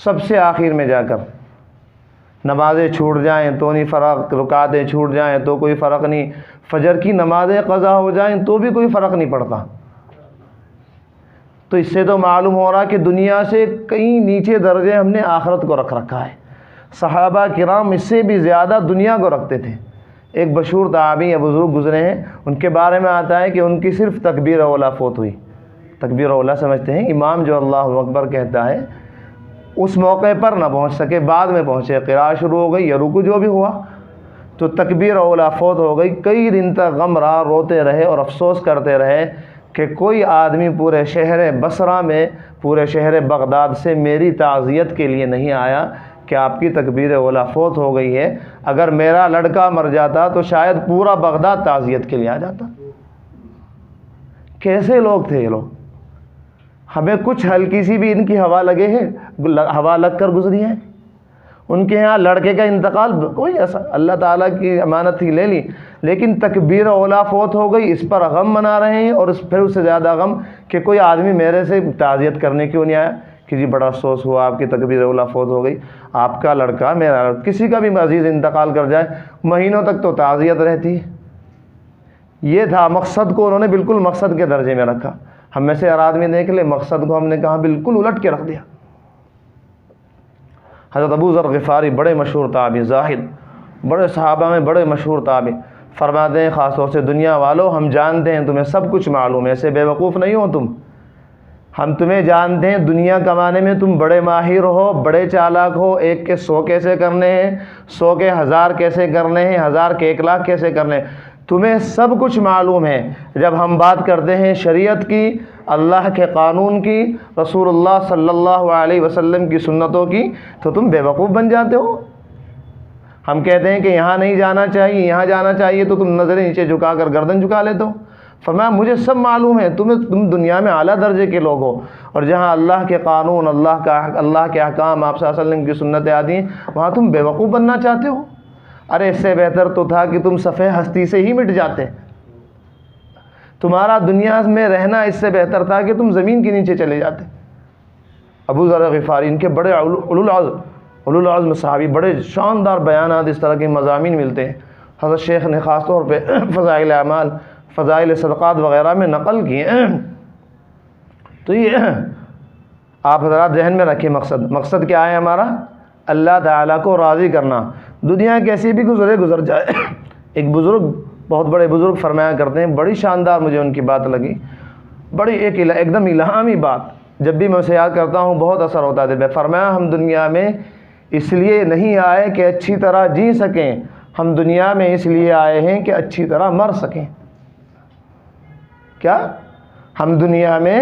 سب سے آخر میں جا کر۔ نمازیں چھوٹ جائیں تو نہیں فرق، رکعتیں چھوٹ جائیں تو کوئی فرق نہیں، فجر کی نمازیں قضا ہو جائیں تو بھی کوئی فرق نہیں پڑتا۔ تو اس سے تو معلوم ہو رہا کہ دنیا سے کئی نیچے درجے ہم نے آخرت کو رکھ رکھا ہے۔ صحابہ کرام اس سے بھی زیادہ دنیا کو رکھتے تھے۔ ایک مشہور تابعی یا بزرگ گزرے ہیں، ان کے بارے میں آتا ہے کہ ان کی صرف تکبیر اولا فوت ہوئی۔ تکبیر اولا سمجھتے ہیں، امام جو اللہ اکبر کہتا ہے اس موقع پر نہ پہنچ سکے، بعد میں پہنچے، قراءت شروع ہو گئی یا رکوع جو بھی ہوا تو تکبیر اولا فوت ہو گئی۔ کئی دن تک غم رہا، روتے رہے اور افسوس کرتے رہے کہ کوئی آدمی پورے شہر بصرہ میں، پورے شہر بغداد سے میری تعزیت کے لیے نہیں آیا کہ آپ کی تکبیر اولا فوت ہو گئی ہے۔ اگر میرا لڑکا مر جاتا تو شاید پورا بغداد تعزیت کے لیے آ جاتا۔ کیسے لوگ تھے یہ لوگ؟ ہمیں کچھ ہلکی سی بھی ان کی ہوا لگے ہے، ہوا لگ کر گزری ہے۔ ان کے ہاں لڑکے کا انتقال کوئی ایسا، اللہ تعالیٰ کی امانت ہی لے لی، لیکن تکبیر اولا فوت ہو گئی، اس پر غم منا رہے ہیں، اور پھر اس سے زیادہ غم کہ کوئی آدمی میرے سے تعزیت کرنے کیوں نہیں آیا کہ جی بڑا افسوس ہوا، آپ کی تکبیر اولا فوت ہو گئی، آپ کا لڑکا، میرا لڑکا، کسی کا بھی عزیز انتقال کر جائے مہینوں تک تو تعزیت رہتی ہے۔ یہ تھا مقصد کو انہوں نے بالکل مقصد کے درجے میں رکھا۔ ہم میں سے ہر آدمی دیکھ لے، مقصد کو ہم نے کہاں بالکل الٹ کے رکھ دیا۔ حضرت ابو ذر غفاری بڑے مشہور تابعی، زاہد، بڑے صحابہ میں بڑے مشہور تابعی، فرماتے ہیں خاص طور سے دنیا والوں، ہم جانتے ہیں تمہیں سب کچھ معلوم ہے، ایسے بے وقوف نہیں ہو تم، ہم تمہیں جانتے ہیں دنیا کمانے میں تم بڑے ماہر ہو، بڑے چالاک ہو، 1 کے 100 کیسے کرنے ہیں، 100 کے 1000 کیسے کرنے ہیں، 1000 کے 1 لاکھ کیسے کرنے ہیں، تمہیں سب کچھ معلوم ہے۔ جب ہم بات کرتے ہیں شریعت کی، اللہ کے قانون کی، رسول اللہ صلی اللہ علیہ وسلم کی سنتوں کی، تو تم بے وقوف بن جاتے ہو۔ ہم کہتے ہیں کہ یہاں نہیں جانا چاہیے، یہاں جانا چاہیے، تو تم نظریں نیچے جھکا کر گردن جھکا لیتے ہو۔ فرمایا مجھے سب معلوم ہے، تم دنیا میں اعلیٰ درجے کے لوگ ہو، اور جہاں اللہ کے قانون، اللہ کے احکام، آپ صلی اللہ علیہ وسلم کی سنتیں آتی ہیں، وہاں تم بے وقوف بننا چاہتے ہو۔ ارے اس سے بہتر تو تھا کہ تم صفحہ ہستی سے ہی مٹ جاتے۔ تمہارا دنیا میں رہنا اس سے بہتر تھا کہ تم زمین کے نیچے چلے جاتے۔ ابو ذر غفاری، ان کے بڑے اولو العزم صحابی، بڑے شاندار بیانات، اس طرح کے مضامین ملتے ہیں۔ حضرت شیخ نے خاص طور پہ فضائل اعمال، فضائل صدقات وغیرہ میں نقل کیے۔ تو یہ آپ حضرات ذہن میں رکھیں، مقصد کیا ہے ہمارا؟ اللہ تعالیٰ کو راضی کرنا۔ دنیا کیسی بھی گزر جائے۔ ایک بزرگ، بہت بڑے بزرگ فرمایا کرتے ہیں، بڑی شاندار مجھے ان کی ایک لگی، بڑی ایک دم الہامی بات، جب بھی میں اسے یاد کرتا ہوں بہت اثر ہوتا ہے۔ فرمایا ہم دنیا میں اس لیے نہیں آئے کہ اچھی طرح جی سکیں، ہم دنیا میں اس لیے آئے ہیں کہ اچھی طرح مر سکیں۔ کیا؟ ہم دنیا میں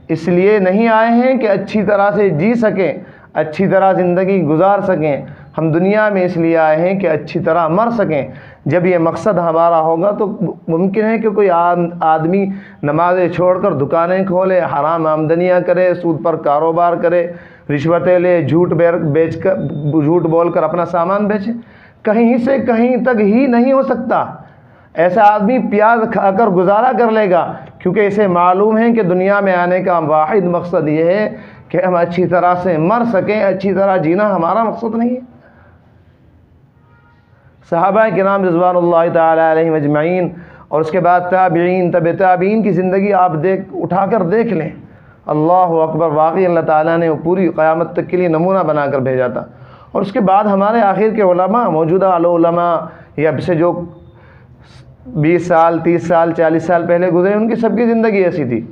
اس لیے نہیں آئے ہیں کہ اچھی طرح سے جی سکیں، اچھی طرح زندگی گزار سکیں، ہم دنیا میں اس لیے آئے ہیں کہ اچھی طرح مر سکیں۔ جب یہ مقصد ہمارا ہوگا تو ممکن ہے کہ کوئی آدمی نمازیں چھوڑ کر دکانیں کھولے، حرام آمدنیاں کرے، سود پر کاروبار کرے، رشوتیں لے، جھوٹ بول کر اپنا سامان بیچے۔ کہیں سے کہیں تک ہی نہیں ہو سکتا۔ ایسا آدمی پیاز کھا کر گزارا کر لے گا، کیونکہ اسے معلوم ہے کہ دنیا میں آنے کا واحد مقصد یہ ہے کہ ہم اچھی طرح سے مر سکیں، اچھی طرح جینا ہمارا مقصد نہیں ہے۔ صحابہ کرام رضوان اللہ تعالی علیہم اجمعین، اور اس کے بعد تابعین، تابعین کی زندگی آپ اٹھا کر دیکھ لیں۔ اللہ اکبر، واقعی اللہ تعالیٰ نے پوری قیامت تک کے لیے نمونہ بنا کر بھیجا تھا۔ اور اس کے بعد ہمارے آخر کے علماء، موجودہ علماء، یا اب سے جو 20 سال 30 سال 40 سال پہلے گزرے، ان کی سب کی زندگی ایسی تھی۔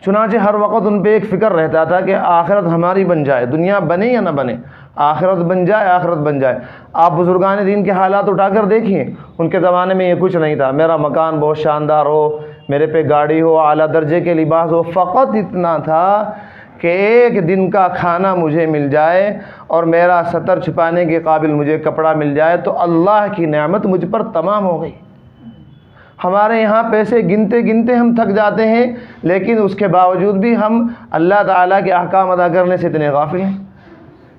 چنانچہ ہر وقت ان پہ ایک فکر رہتا تھا کہ آخرت ہماری بن جائے، دنیا بنے یا نہ بنے، آخرت بن جائے، آخرت بن جائے۔ آپ بزرگان دین کے حالات اٹھا کر دیکھیں، ان کے زمانے میں یہ کچھ نہیں تھا۔ میرا مکان بہت شاندار ہو، میرے پہ گاڑی ہو، اعلیٰ درجے کے لباس ہو، فقط اتنا تھا کہ ایک دن کا کھانا مجھے مل جائے اور میرا ستر چھپانے کے قابل مجھے کپڑا مل جائے تو اللہ کی نعمت مجھ پر تمام ہو گئی۔ ہمارے یہاں پیسے گنتے گنتے ہم تھک جاتے ہیں، لیکن اس کے باوجود بھی ہم اللہ تعالیٰ کے احکام ادا کرنے سے اتنے غافل ہیں۔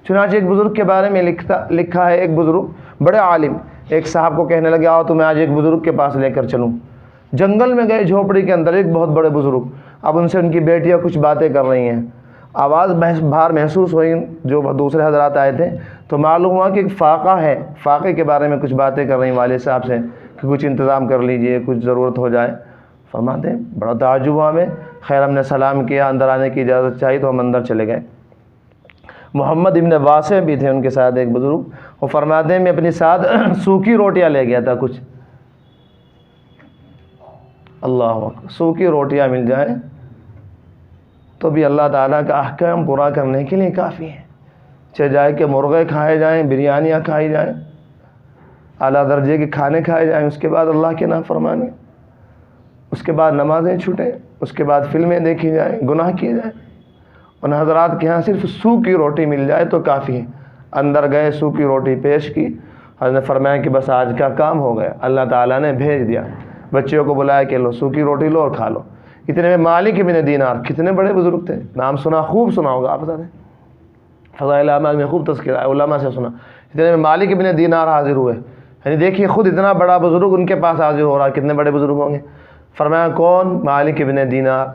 چنانچہ ایک بزرگ کے بارے میں لکھا ہے، ایک بزرگ بڑے عالم ایک صاحب کو کہنے لگے آؤ تمہیں آج ایک بزرگ کے پاس لے کر چلوں۔ جنگل میں گئے، جھوپڑی کے اندر ایک بہت بڑے بزرگ، اب ان سے ان کی بیٹیاں کچھ باتیں کر رہی ہیں، آواز باہر محسوس ہوئی، جو دوسرے حضرات آئے تھے تو معلوم ہوا کہ ایک فاقہ ہے، فاقے کے بارے میں کچھ باتیں کر رہی ہیں والد صاحب سے کہ کچھ انتظام کر لیجئے، کچھ ضرورت ہو جائے۔ فرماتے ہیں بڑا تعجب ہوا ہمیں، خیر ہم نے سلام کیا، اندر آنے کی اجازت چاہی تو ہم اندر چلے گئے۔ محمد ابن واسع بھی تھے ان کے ساتھ ایک بزرگ، وہ فرماتے ہیں میں اپنی ساتھ سوکھی روٹیاں لے گیا تھا کچھ، اللہ اکبر، سوکھی روٹیاں مل جائیں تو بھی اللہ تعالیٰ کا احکام پورا کرنے کے لیے کافی ہے، چاہے جائے کہ مرغے کھائے جائیں، بریانیاں کھائی جائیں، اعلیٰ درجے کے کھانے کھائے جائیں، اس کے بعد اللہ کے نافرمانی، اس کے بعد نمازیں چھوٹیں، اس کے بعد فلمیں دیکھی جائیں، گناہ کیے جائیں۔ ان حضرات کے ہاں صرف سوکھی روٹی مل جائے تو کافی ہے۔ اندر گئے، سوکھی روٹی پیش کی، حضرت نے فرمایا کہ بس آج کا کام ہو گیا، اللہ تعالیٰ نے بھیج دیا۔ بچیوں کو بلایا کہ لو سوکھی روٹی لو اور کھا لو۔ اتنے میں مالک ابن دینار، کتنے بڑے بزرگ تھے، نام سنا، خوب سنا ہوگا آپ نے، فضائل اعمال میں خوب تذکرہ ہے، علماء سے سنا۔ اتنے میں مالک ابن دینار حاضر ہوئے، یعنی دیکھیے خود اتنا بڑا بزرگ ان کے پاس حاضر ہو رہا، کتنے بڑے بزرگ ہوں گے۔ فرمایا کون؟ مالک ابن دینار۔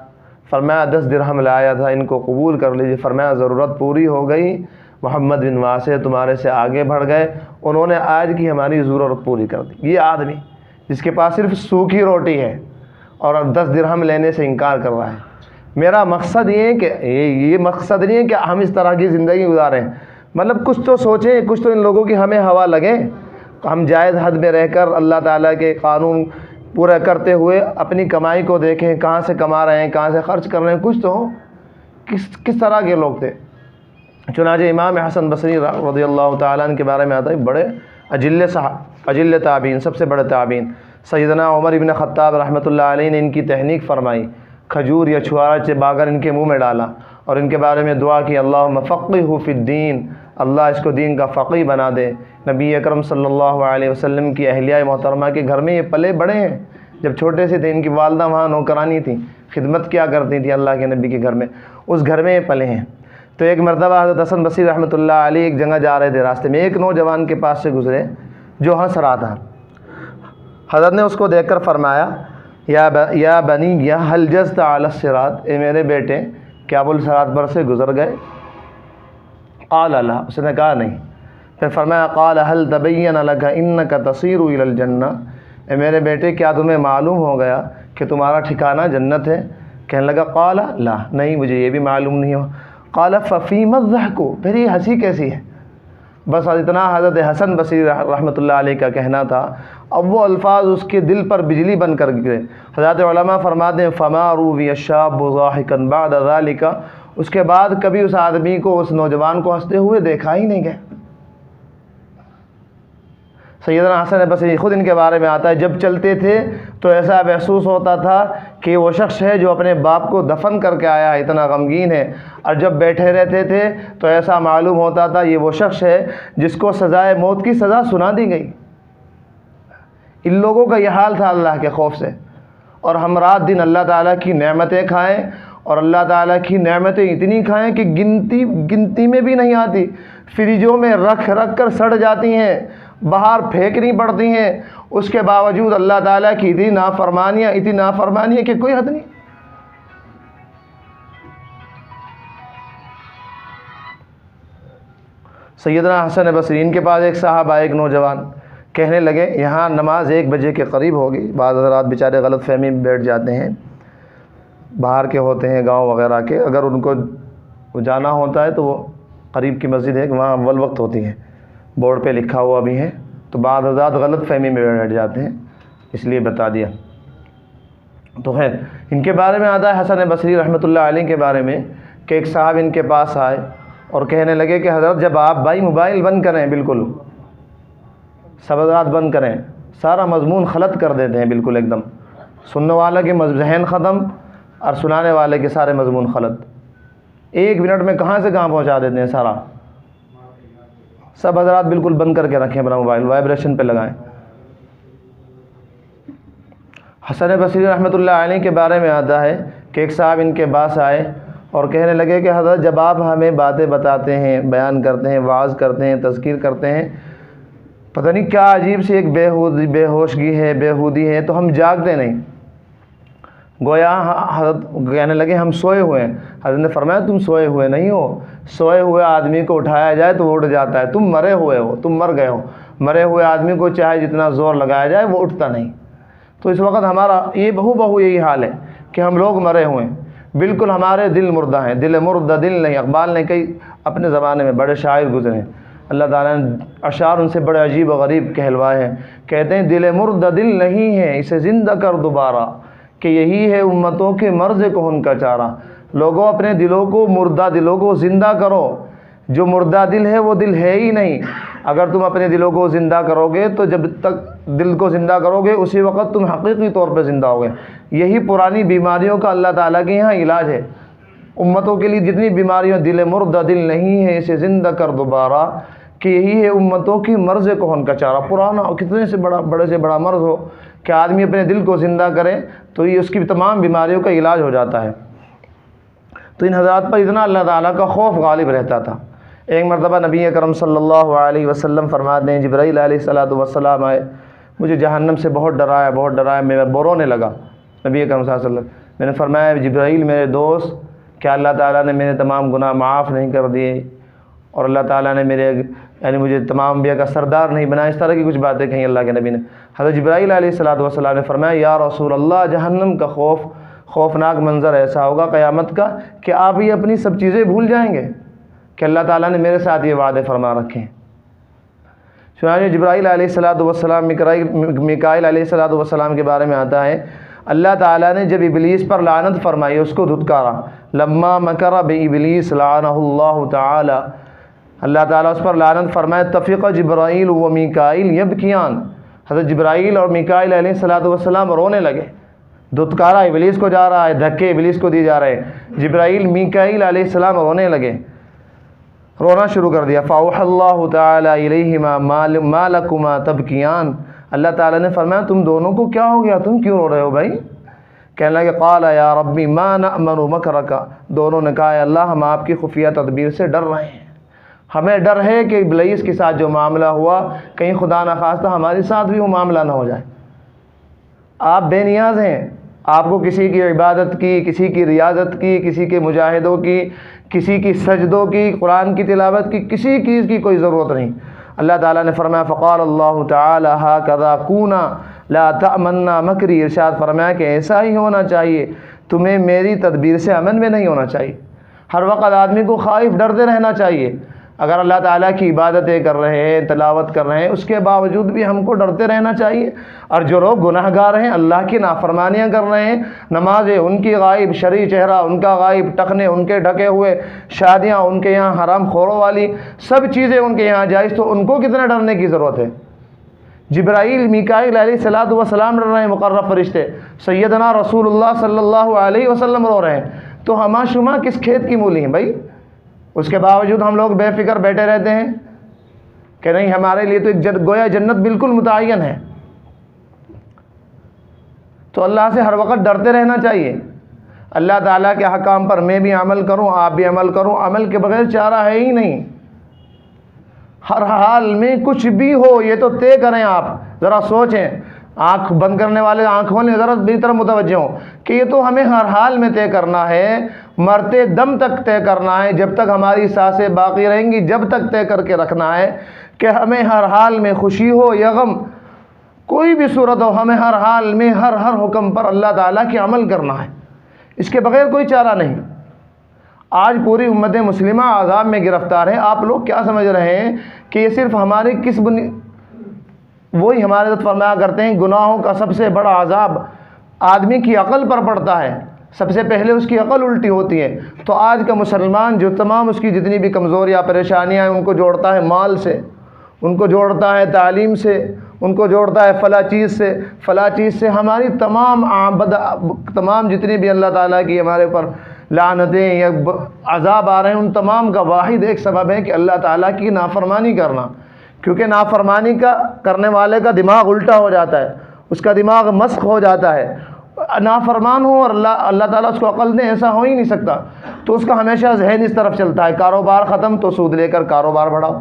فرمایا 10 درہم لایا تھا، ان کو قبول کر لیجیے۔ فرمایا ضرورت پوری ہو گئی، محمد بن واسع تمہارے سے آگے بڑھ گئے، انہوں نے آج کی ہماری ضرورت پوری کر دی۔ یہ آدمی جس کے پاس صرف سوکھی روٹی ہے اور 10 درہم لینے سے انکار کر رہا ہے۔ میرا مقصد یہ ہے کہ یہ مقصد نہیں ہے کہ ہم اس طرح کی زندگی گزاریں، مطلب کچھ تو سوچیں، کچھ تو ان لوگوں کی ہمیں ہوا لگے، ہم جائز حد میں رہ کر اللہ تعالیٰ کے قانون پورا کرتے ہوئے اپنی کمائی کو دیکھیں، کہاں سے کما رہے ہیں، کہاں سے خرچ کر رہے ہیں، کچھ تو ہو۔ کس طرح کے لوگ تھے؟ چنانچہ امام حسن بصری رضی اللہ تعالیٰ عنہ کے بارے میں آتا ہے، بڑے اجل تابعین، سب سے بڑے تابعین، سیدنا عمر ابن خطاب رحمۃ اللہ علیہ نے ان کی تحنیک فرمائی، کھجور یا چھوارا چبا کر ان کے منہ میں ڈالا اور ان کے بارے میں دعا کی، اللہم فقہہ فی الدین، اللہ اس کو دین کا فقیہ بنا دے۔ نبی اکرم صلی اللہ علیہ وسلم کی اہلیہ محترمہ کے گھر میں یہ پلے بڑے ہیں، جب چھوٹے سے تھے ان کی والدہ وہاں نوکرانی تھیں، خدمت کیا کرتی تھیں اللہ کے نبی کے گھر میں، اس گھر میں یہ پلے ہیں۔ تو ایک مرتبہ حضرت حسن بصری رحمۃ اللہ علیہ ایک جگہ جا رہے تھے، راستے میں ایک نوجوان کے پاس سے گزرے جو ہنس رہا تھا۔ حضرت نے اس کو دیکھ کر فرمایا، یا بنی ہل جزت علی الصراط، اے میرے بیٹے کیا بول صراط پر سے گزر گئے؟ قال لا، اس نے کہا نہیں۔ پھر فرمایا قال هل تبین لک انک تصیر الی الجنہ، اے میرے بیٹے کیا تمہیں معلوم ہو گیا کہ تمہارا ٹھکانہ جنت ہے؟ کہنے لگا قال لا، نہیں مجھے یہ بھی معلوم نہیں ہو۔ قال ففیم الضحک، پھر یہ ہنسی کیسی ہے؟ بس اتنا حضرت حسن بصری رحمۃ اللہ علیہ کا کہنا تھا، اب وہ الفاظ اس کے دل پر بجلی بن کر گرے۔ حضرت علماء فرماتے ہیں فما روی الشاب ضاحکا بعد ذلک، اس کے بعد کبھی اس آدمی کو، اس نوجوان کو ہنستے ہوئے دیکھا ہی نہیں گیا۔ سیدنا حسن بصری خود ان کے بارے میں آتا ہے، جب چلتے تھے تو ایسا محسوس ہوتا تھا کہ وہ شخص ہے جو اپنے باپ کو دفن کر کے آیا ہے، اتنا غمگین ہے، اور جب بیٹھے رہتے تھے تو ایسا معلوم ہوتا تھا یہ وہ شخص ہے جس کو سزائے موت کی سزا سنا دی گئی۔ ان لوگوں کا یہ حال تھا اللہ کے خوف سے، اور ہم رات دن اللہ تعالیٰ کی نعمتیں کھائیں، اور اللہ تعالیٰ کی نعمتیں اتنی کھائیں کہ گنتی میں بھی نہیں آتی، فریجوں میں رکھ کر سڑ جاتی ہیں، باہر پھینکنی پڑتی ہیں، اس کے باوجود اللہ تعالیٰ کی اتنی نافرمانیاں کہ کوئی حد نہیں۔ سیدنا حسن بصری ان کے پاس ایک صاحب آئے، ایک نوجوان، کہنے لگے یہاں نماز 1 بجے کے قریب ہوگی، بعض حضرات بیچارے غلط فہمی میں بیٹھ جاتے ہیں، باہر کے ہوتے ہیں گاؤں وغیرہ کے، اگر ان کو جانا ہوتا ہے تو وہ قریب کی مسجد ہے کہ وہاں اول وقت ہوتی ہے، بورڈ پہ لکھا ہوا بھی ہے، تو بعض حضرات غلط فہمی میں بیٹھ جاتے ہیں، اس لیے بتا دیا۔ تو خیر ان کے بارے میں آتا ہے حسن بصری رحمۃ اللہ علیہ کے بارے میں کہ ایک صاحب ان کے پاس آئے اور کہنے لگے کہ حضرت جب آپ بھائی موبائل بند کریں، بالکل سب حضرات بند کریں، سارا مضمون خلط کر دیتے ہیں بالکل ایک دم، سننے والا کے ذہن ختم اور سنانے والے کے سارے مضمون خلط، 1 منٹ میں کہاں سے کہاں پہنچا دیتے ہیں سارا۔ سب حضرات بالکل بند کر کے رکھیں اپنا موبائل، وائبریشن پہ لگائیں۔ حسن بصری رحمۃ اللہ علیہ کے بارے میں آتا ہے کہ ایک صاحب ان کے پاس آئے اور کہنے لگے کہ حضرت جب آپ ہمیں باتیں بتاتے ہیں، بیان کرتے ہیں، وعظ کرتے ہیں، تذکیر کرتے ہیں، پتہ نہیں کیا عجیب سی ایک بے ہوشگی ہے، بےہودی ہے، تو ہم جاگتے نہیں، گویا حضرت کہنے لگے ہم سوئے ہوئے ہیں۔ حضرت نے فرمایا تم سوئے ہوئے نہیں ہو، سوئے ہوئے آدمی کو اٹھایا جائے تو وہ اٹھ جاتا ہے، تم مرے ہوئے ہو، تم مر گئے ہو، مرے ہوئے آدمی کو چاہے جتنا زور لگایا جائے وہ اٹھتا نہیں۔ تو اس وقت ہمارا یہ بہو یہی حال ہے کہ ہم لوگ مرے ہوئے ہیں، بالکل ہمارے دل مردہ ہیں، دل مردہ دل نہیں۔ اقبال نے کئی اپنے زمانے میں بڑے شاعر گزرے ہیں، اللہ تعالیٰ نے اشعار ان سے بڑے عجیب و غریب کہلوائے ہیں، کہتے ہیں دل مردہ دل نہیں ہے اسے زندہ کر دوبارہ، کہ یہی ہے امتوں کے مرض کہن کا چارہ۔ لوگوں اپنے دلوں کو، مردہ دلوں کو زندہ کرو، جو مردہ دل ہے وہ دل ہے ہی نہیں۔ اگر تم اپنے دلوں کو زندہ کرو گے تو جب تک دل کو زندہ کرو گے اسی وقت تم حقیقی طور پہ زندہ ہوگے۔ یہی پرانی بیماریوں کا اللہ تعالیٰ کے یہاں علاج ہے۔ امتوں کے لیے جتنی بیماریاں، دل مردہ دل نہیں ہے اسے زندہ کر دوبارہ، کہ یہی ہے امتوں کی مرض کہن کا چارہ۔ پرانا کتنے سے بڑے سے بڑا مرض ہو کہ آدمی اپنے دل کو زندہ کرے تو یہ اس کی تمام بیماریوں کا علاج ہو جاتا ہے۔ تو ان حضرات پر اتنا اللہ تعالیٰ کا خوف غالب رہتا تھا۔ ایک مرتبہ نبی اکرم صلی اللہ علیہ وسلم فرماتے ہیں جبرائیل علیہ السلام آئے، مجھے جہنم سے بہت ڈرایا، میں رونے لگا۔ نبی اکرم صلی اللہ علیہ وسلم، میں نے فرمایا جبرائیل میرے دوست، کیا اللہ تعالیٰ نے میرے تمام گناہ معاف نہیں کر دیے، اور اللہ تعالیٰ نے مجھے تمام انبیاء کا سردار نہیں بنایا؟ اس طرح کی کچھ باتیں کہیں اللہ کے نبی نے۔ حضرت جبرائیل علیہ السلام نے فرمایا یا رسول اللہ، جہنم کا خوفناک منظر ایسا ہوگا قیامت کا کہ آپ یہ اپنی سب چیزیں بھول جائیں گے کہ اللہ تعالیٰ نے میرے ساتھ یہ وعدے فرما رکھے ہیں۔ چنانچہ جبرائیل علیہ الصلوۃ والسلام میکائیل علیہ الصلوۃ والسلام کے بارے میں آتا ہے اللہ تعالیٰ نے جب ابلیس پر لعنت فرمائی، اس کو دھتکارا، لما مکر بابلیس لعنہ اللہ تعالی، اللہ تعالیٰ اس پر لعنت فرمائے، اتفق جبرائیل و میکائیل یبکیان، حضرت جبرائیل اور میکائیل علیہ الصلوۃ والسلام رونے لگے، دھتکارا ابلیس کو جا رہا ہے، دھکے ابلیس کو دی جا رہے ہیں، جبرائیل میکائیل علیہ السلام رونے لگے، رونا شروع کر دیا، فاوحى اللہ تعالی الیہما ما لکما تبکیان، اللہ تعالیٰ نے فرمایا تم دونوں کو کیا ہو گیا، تم کیوں رو رہے ہو بھائی؟ کہنے لگے قال یا ربی ما نأمن مکرک، دونوں نے کہا اللہ ہم آپ کی خفیہ تدبیر سے ڈر رہے ہیں، ہمیں ڈر ہے کہ ابلیس کے ساتھ جو معاملہ ہوا کہیں خدا نخواستہ ہمارے ساتھ بھی وہ معاملہ نہ ہو جائے۔ آپ بے نیاز ہیں، آپ کو کسی کی عبادت کی، کسی کی ریاضت کی، کسی کے مجاہدوں کی، کسی کی سجدوں کی، قرآن کی تلاوت کی، کسی چیز کی کوئی ضرورت نہیں۔ اللہ تعالیٰ نے فرمایا فقال اللہ تعالی ھکذا کونا لا تأمنا مکری، ارشاد فرمایا کہ ایسا ہی ہونا چاہیے، تمہیں میری تدبیر سے امن میں نہیں ہونا چاہیے، ہر وقت آدمی کو خائف ڈرتے رہنا چاہیے۔ اگر اللہ تعالیٰ کی عبادتیں کر رہے ہیں، تلاوت کر رہے ہیں، اس کے باوجود بھی ہم کو ڈرتے رہنا چاہیے۔ اور جو لوگ گناہ گار ہیں، اللہ کی نافرمانیاں کر رہے ہیں، نمازیں ان کی غائب، شرعی چہرہ ان کا غائب، ٹخنے ان کے ڈھکے ہوئے، شادیاں ان کے یہاں حرام خوروں والی، سب چیزیں ان کے یہاں جائز، تو ان کو کتنا ڈرنے کی ضرورت ہے؟ جبرائیل میکائیل علیہ الصلوۃ والسلام ڈر رہے ہیں، مقرب فرشتے، سیدنا رسول اللہ صلی اللہ علیہ وسلم رو رہے ہیں، تو ہما شما کس کھیت کی مولی ہیں بھائی؟ اس کے باوجود ہم لوگ بے فکر بیٹھے رہتے ہیں کہ نہیں ہمارے لیے تو ایک گویا جنت بالکل متعین ہے۔ تو اللہ سے ہر وقت ڈرتے رہنا چاہیے۔ اللہ تعالیٰ کے احکام پر میں بھی عمل کروں، آپ بھی عمل کروں، عمل کے بغیر چارہ ہے ہی نہیں۔ ہر حال میں کچھ بھی ہو یہ تو طے کریں، آپ ذرا سوچیں، آنکھ بند کرنے والے آنکھ کھولیں، ذرا میری طرف متوجہ ہوں کہ یہ تو ہمیں ہر حال میں طے کرنا ہے، مرتے دم تک طے کرنا ہے، جب تک ہماری سانسیں باقی رہیں گی جب تک طے کر کے رکھنا ہے کہ ہمیں ہر حال میں خوشی ہو یا غم، کوئی بھی صورت ہو، ہمیں ہر حال میں ہر حکم پر اللہ تعالیٰ کے عمل کرنا ہے، اس کے بغیر کوئی چارہ نہیں۔ آج پوری امت مسلمہ عذاب میں گرفتار ہے۔ آپ لوگ کیا سمجھ رہے ہیں کہ یہ صرف ہمارے کس وہی ہمارے ساتھ فرمایا کرتے ہیں گناہوں کا سب سے بڑا عذاب آدمی کی عقل پر پڑتا ہے، سب سے پہلے اس کی عقل الٹی ہوتی ہے۔ تو آج کا مسلمان جو تمام اس کی جتنی بھی کمزوریاں پریشانیاں ہیں، ان کو جوڑتا ہے مال سے، ان کو جوڑتا ہے تعلیم سے، ان کو جوڑتا ہے فلاں چیز سے، فلاں چیز سے۔ ہماری تمام جتنی بھی اللہ تعالیٰ کی ہمارے اوپر لعنتیں یا عذاب آ رہے ہیں، ان تمام کا واحد ایک سبب ہے کہ اللہ تعالیٰ کی نافرمانی کرنا، کیونکہ نافرمانی کرنے والے کا دماغ الٹا ہو جاتا ہے، اس کا دماغ مسخ ہو جاتا ہے۔ نافرمان ہو اور اللہ تعالیٰ اس کو عقل دے، ایسا ہو ہی نہیں سکتا۔ تو اس کا ہمیشہ ذہن اس طرف چلتا ہے، کاروبار ختم تو سود لے کر کاروبار بڑھاؤ،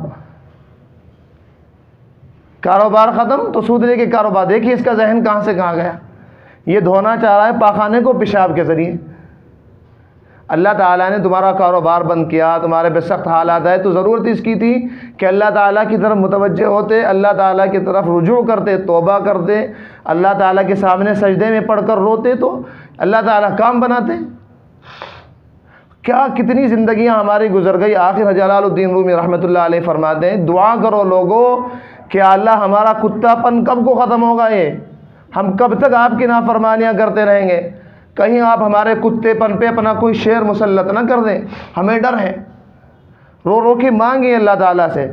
کاروبار ختم تو سود لے کے کاروبار۔ دیکھیے اس کا ذہن کہاں سے کہاں گیا، یہ دھونا چاہ رہا ہے پاخانے کو پیشاب کے ذریعے۔ اللہ تعالیٰ نے تمہارا کاروبار بند کیا، تمہارے پہ سخت حالات آئے، تو ضرورت اس کی تھی کہ اللہ تعالیٰ کی طرف متوجہ ہوتے، اللہ تعالیٰ کی طرف رجوع کرتے، توبہ کرتے، اللہ تعالیٰ کے سامنے سجدے میں پڑھ کر روتے، تو اللہ تعالیٰ کام بناتے۔ کیا کتنی زندگیاں ہماری گزر گئی۔ آخر جلال الدین رومی رحمۃ اللہ علیہ فرماتے ہیں دعا کرو لوگوں کہ اللہ ہمارا کتا پن کب کو ختم ہوگا، یہ ہم کب تک آپ کی نافرمانیاں کرتے رہیں گے، کہیں آپ ہمارے کتے پن پہ اپنا کوئی شیر مسلط نہ کر دیں۔ ہمیں ڈر ہے، رو رو کے مانگیں اللہ تعالیٰ سے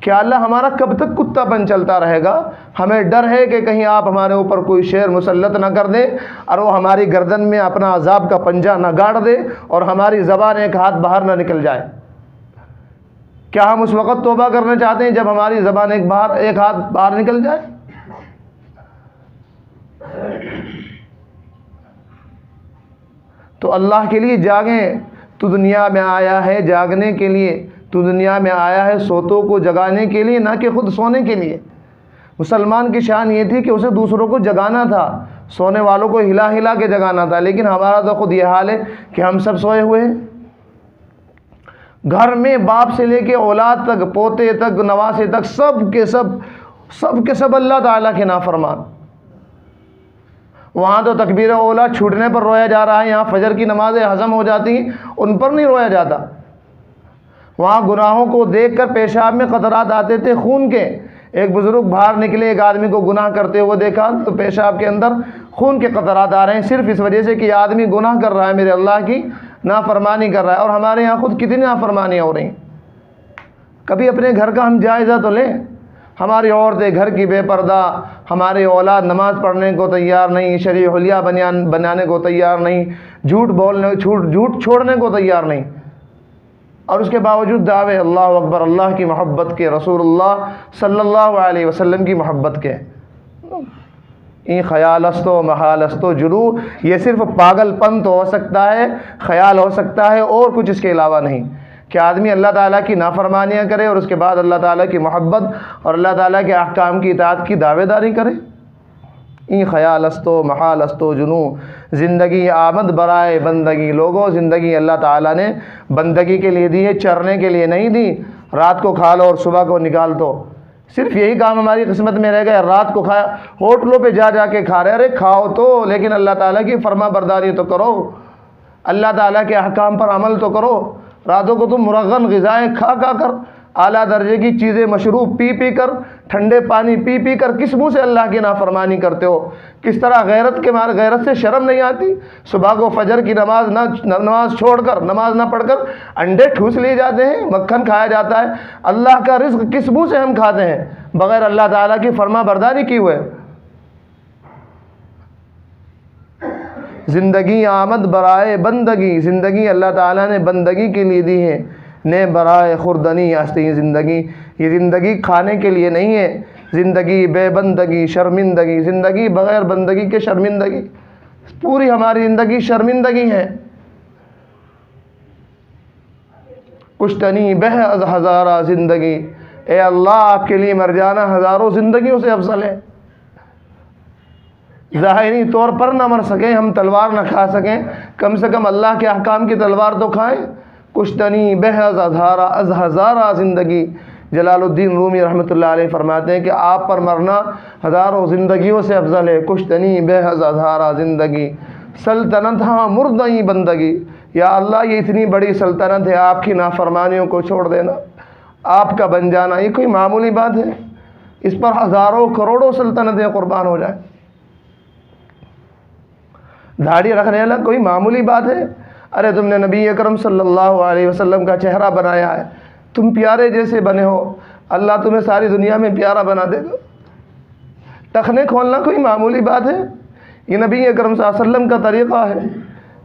کہ اللہ ہمارا کب تک کتا پن چلتا رہے گا، ہمیں ڈر ہے کہ کہیں آپ ہمارے اوپر کوئی شیر مسلط نہ کر دیں اور وہ ہماری گردن میں اپنا عذاب کا پنجہ نہ گاڑ دے اور ہماری زبان ایک ہاتھ باہر نہ نکل جائے۔ کیا ہم اس وقت توبہ کرنا چاہتے ہیں جب ہماری زبان ایک ہاتھ باہر نکل جائے؟ تو اللہ کے لیے جاگیں، تو دنیا میں آیا ہے جاگنے کے لیے، تو دنیا میں آیا ہے سوتوں کو جگانے کے لیے، نہ کہ خود سونے کے لیے۔ مسلمان کی شان یہ تھی کہ اسے دوسروں کو جگانا تھا، سونے والوں کو ہلا ہلا کے جگانا تھا، لیکن ہمارا تو خود یہ حال ہے کہ ہم سب سوئے ہوئے ہیں۔ گھر میں باپ سے لے کے اولاد تک، پوتے تک، نواسے تک، سب کے سب اللہ تعالیٰ کے نافرمان۔ وہاں تو تکبیر اولا چھوٹنے پر رویا جا رہا ہے، یہاں فجر کی نمازیں ہضم ہو جاتی ہیں، ان پر نہیں رویا جاتا۔ وہاں گناہوں کو دیکھ کر پیشاب میں قطرات آتے تھے خون کے، ایک بزرگ باہر نکلے، ایک آدمی کو گناہ کرتے ہوئے دیکھا تو پیشاب کے اندر خون کے قطرات آ رہے ہیں، صرف اس وجہ سے کہ یہ آدمی گناہ کر رہا ہے، میرے اللہ کی نافرمانی کر رہا ہے۔ اور ہمارے یہاں خود کتنی نافرمانیاں ہو رہی ہیں۔ کبھی اپنے گھر کا ہم جائزہ تو لیں۔ ہماری عورتیں گھر کی بے پردہ، ہماری اولاد نماز پڑھنے کو تیار نہیں، شرعی حلیہ بنانے کو تیار نہیں، جھوٹ چھوڑنے کو تیار نہیں، اور اس کے باوجود دعوے اللہ اکبر، اللہ کی محبت کے، رسول اللہ صلی اللہ علیہ وسلم کی محبت کے۔ این خیال است و محال است و جلو، یہ صرف پاگل پن تو ہو سکتا ہے، خیال ہو سکتا ہے، اور کچھ اس کے علاوہ نہیں، کہ آدمی اللہ تعالیٰ کی نافرمانیاں کرے اور اس کے بعد اللہ تعالیٰ کی محبت اور اللہ تعالیٰ کے احکام کی اطاعت کی دعوے داری کرے۔ این خیال است و محال است و جنو، زندگی آمد برائے بندگی۔ لوگوں، زندگی اللہ تعالیٰ نے بندگی کے لیے دی ہے، چرنے کے لیے نہیں دی۔ رات کو کھا لو اور صبح کو نکال دو، صرف یہی کام ہماری قسمت میں رہ گیا۔ رات کو کھایا، ہوٹلوں پہ جا کے کھا رہے، ارے کھاؤ تو، لیکن اللہ تعالیٰ کی فرما برداری تو کرو، اللہ تعالیٰ کے احکام پر عمل تو کرو۔ راتوں کو تم مرغن غذائیں کھا کر، اعلیٰ درجے کی چیزیں، مشروب پی کر، ٹھنڈے پانی پی کر کس منہ سے اللہ کی نافرمانی کرتے ہو؟ کس طرح غیرت سے شرم نہیں آتی؟ صبح کو فجر کی نماز چھوڑ کر، نماز نہ پڑھ کر انڈے ٹھوس لیے جاتے ہیں، مکھن کھایا جاتا ہے۔ اللہ کا رزق کس منہ سے ہم کھاتے ہیں بغیر اللہ تعالیٰ کی فرما برداری کی ہوئے؟ زندگی آمد برائے بندگی، زندگی اللہ تعالیٰ نے بندگی کے لیے دی ہے۔ نے برائے خوردنی ہستی، زندگی یہ زندگی کھانے کے لیے نہیں ہے، زندگی بے بندگی شرمندگی، زندگی بغیر بندگی کے شرمندگی، پوری ہماری زندگی شرمندگی ہے۔ کشتنی بہ از ہزارہ زندگی، اے اللہ آپ کے لیے مر جانا ہزاروں زندگیوں سے افضل ہے۔ ظاہری طور پر نہ مر سکیں ہم، تلوار نہ کھا سکیں، کم سے کم اللہ کے احکام کی تلوار تو کھائیں۔ کشتنی بہ از ہزارہ زندگی، جلال الدین رومی رحمۃ اللہ علیہ فرماتے ہیں کہ آپ پر مرنا ہزاروں زندگیوں سے افضل ہے۔ کشتنی بہ از ہزارہ زندگی، سلطنت ہاں مردئی بندگی، یا اللہ یہ اتنی بڑی سلطنت ہے، آپ کی نافرمانیوں کو چھوڑ دینا، آپ کا بن جانا، یہ کوئی معمولی بات ہے؟ اس پر ہزاروں کروڑوں سلطنتیں قربان ہو جائیں۔ داڑھی رکھنے والا کوئی معمولی بات ہے؟ ارے تم نے نبی اکرم صلی اللہ علیہ وسلم کا چہرہ بنایا ہے، تم پیارے جیسے بنے ہو، اللہ تمہیں ساری دنیا میں پیارا بنا دے گا۔ ٹخنے کھولنا کوئی معمولی بات ہے؟ یہ نبی اکرم صلی اللہ علیہ وسلم کا طریقہ ہے،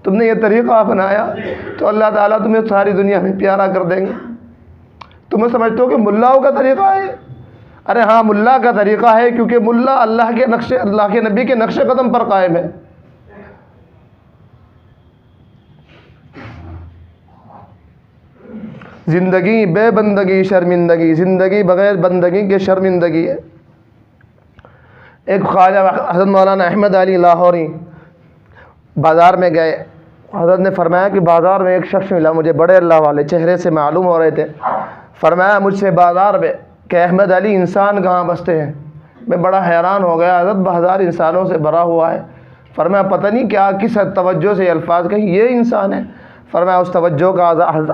تم نے یہ طریقہ اپنایا تو اللہ تعالیٰ تمہیں ساری دنیا میں پیارا کر دیں گے۔ تمہیں سمجھتے ہو کہ ملاؤں کا طریقہ ہے؟ ارے ہاں ملا کا طریقہ ہے، کیونکہ ملا اللہ کے نبی کے نقش قدم پر قائم ہے۔ زندگی بے بندگی شرمندگی، زندگی بغیر بندگی کے شرمندگی ہے۔ ایک خواجہ حضرت مولانا احمد علی لاہوری بازار میں گئے، حضرت نے فرمایا کہ بازار میں ایک شخص ملا مجھے، بڑے اللہ والے، چہرے سے معلوم ہو رہے تھے۔ فرمایا مجھ سے بازار میں کہ احمد علی انسان کہاں بستے ہیں؟ میں بڑا حیران ہو گیا، حضرت بازار انسانوں سے بھرا ہوا ہے۔ فرمایا پتہ نہیں کیا کس توجہ سے الفاظ کہی، یہ انسان ہے؟ فرمایا اس توجہ کا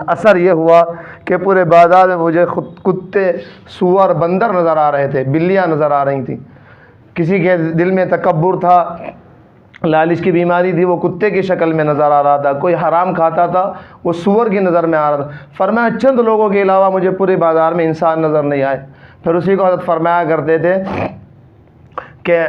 اثر یہ ہوا کہ پورے بازار میں مجھے کتے، سور، بندر نظر آ رہے تھے، بلیاں نظر آ رہی تھیں۔ کسی کے دل میں تکبر تھا، لالچ کی بیماری تھی، وہ کتے کی شکل میں نظر آ رہا تھا، کوئی حرام کھاتا تھا وہ سور کی نظر میں آ رہا تھا۔ فرمایا چند لوگوں کے علاوہ مجھے پورے بازار میں انسان نظر نہیں آئے۔ پھر اسی کو حضرت فرمایا کرتے تھے کہ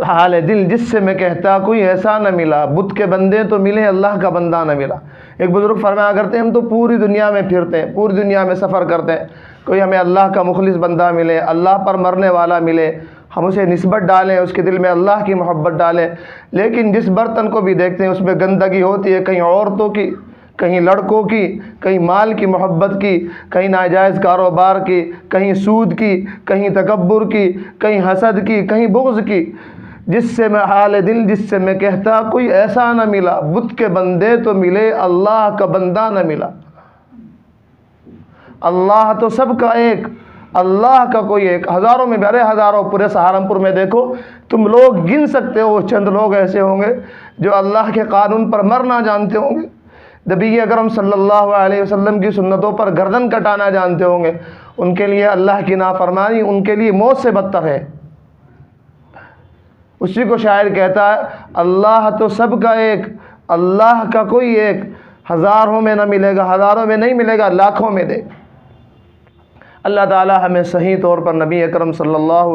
حال دل جس سے میں کہتا کوئی ایسا نہ ملا، بت کے بندے تو ملے اللہ کا بندہ نہ ملا۔ ایک بزرگ فرمایا کرتے ہیں ہم تو پوری دنیا میں پھرتے ہیں، پوری دنیا میں سفر کرتے ہیں، کوئی ہمیں اللہ کا مخلص بندہ ملے، اللہ پر مرنے والا ملے، ہم اسے نسبت ڈالیں، اس کے دل میں اللہ کی محبت ڈالیں، لیکن جس برتن کو بھی دیکھتے ہیں اس میں گندگی ہوتی ہے، کہیں عورتوں کی، کہیں لڑکوں کی، کہیں مال کی محبت کی، کہیں ناجائز کاروبار کی، کہیں سود کی، کہیں تکبر کی، کہیں حسد کی، کہیں بغض کی۔ جس سے میں حال دل جس سے میں کہتا کوئی ایسا نہ ملا، بت کے بندے تو ملے اللہ کا بندہ نہ ملا۔ اللہ تو سب کا ایک، اللہ کا کوئی ایک، ہزاروں میں بڑے ہزاروں، پورے سہارنپور میں دیکھو تم لوگ گن سکتے ہو، چند لوگ ایسے ہوں گے جو اللہ کے قانون پر مرنا جانتے ہوں گے، نبی اکرم صلی اللہ علیہ وسلم کی سنتوں پر گردن کٹانا جانتے ہوں گے، ان کے لیے اللہ کی نافرمانی ان کے لیے موت سے بدتر ہے۔ اسی کو شاعر کہتا ہے، اللہ تو سب کا ایک، اللہ کا کوئی ایک، ہزاروں میں نہ ملے گا، ہزاروں میں نہیں ملے گا، لاکھوں میں دے۔ اللہ تعالی ہمیں صحیح طور پر نبی اکرم صلی اللہ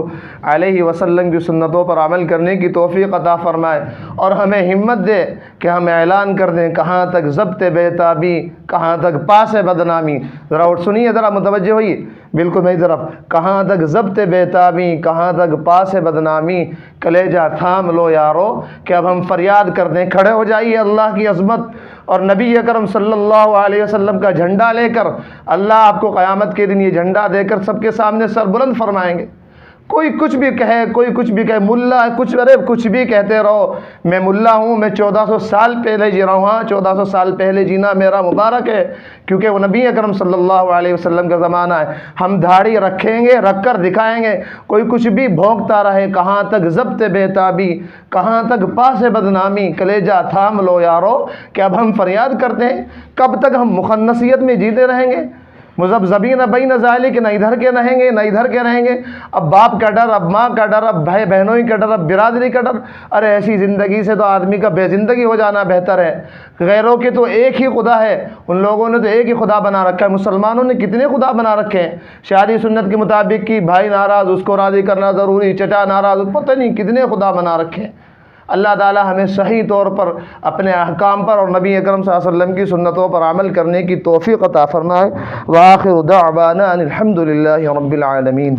علیہ وسلم کی سنتوں پر عمل کرنے کی توفیق عطا فرمائے، اور ہمیں ہمت دے کہ ہم اعلان کر دیں کہاں تک ضبط بیتابی، کہاں تک پاس بدنامی۔ ذرا اور سنیے، ذرا متوجہ ہوئیے بالکل میری طرف، کہاں تک ضبط بیتابی، کہاں تک پاس بدنامی، کلیجہ تھام لو یارو، کہ اب ہم فریاد کر دیں، کھڑے ہو جائیے اللہ کی عظمت اور نبی اکرم صلی اللہ علیہ وسلم کا جھنڈا لے کر۔ اللہ آپ کو قیامت کے دن یہ جھنڈا دے کر سب کے سامنے سر بلند فرمائیں گے۔ کوئی کچھ بھی کہے، کوئی کچھ بھی کہے، ملا کچھ، ارے کچھ بھی کہتے رہو، میں ملا ہوں، میں 1400 سال پہلے جی رہا ہوں۔ ہاں 1400 سال پہلے جینا میرا مبارک ہے، کیونکہ وہ نبی اکرم صلی اللہ علیہ وسلم کا زمانہ ہے۔ ہم داڑھی رکھیں گے، رکھ کر دکھائیں گے، کوئی کچھ بھی بھونکتا رہے، کہاں تک ضبط بیتابی، کہاں تک پاس بدنامی، کلیجہ تھام لو یارو، کہ اب ہم فریاد کرتے ہیں، کب تک ہم مخنثیت میں جیتے رہیں گے، مذبذبین بین ذالک، نہ ادھر کے رہیں گے نہ ادھر کے رہیں گے، اب باپ کا ڈر، اب ماں کا ڈر، اب بھائی بہنوں کا ڈر، اب برادری کا ڈر۔ ارے ایسی زندگی سے تو آدمی کا بے زندگی ہو جانا بہتر ہے۔ غیروں کے تو ایک ہی خدا ہے، ان لوگوں نے تو ایک ہی خدا بنا رکھا ہے۔ مسلمانوں نے کتنے خدا بنا رکھے ہیں؟ شادی سنت کے مطابق کی، بھائی ناراض اس کو راضی کرنا ضروری، چچا ناراض، پتہ نہیں کتنے خدا بنا رکھے ہیں۔ اللہ تعالی ہمیں صحیح طور پر اپنے احکام پر اور نبی اکرم صلی اللہ علیہ وسلم کی سنتوں پر عمل کرنے کی توفیق عطا فرمائے۔ وآخر دعوانا ان الحمد للہ رب العالمین۔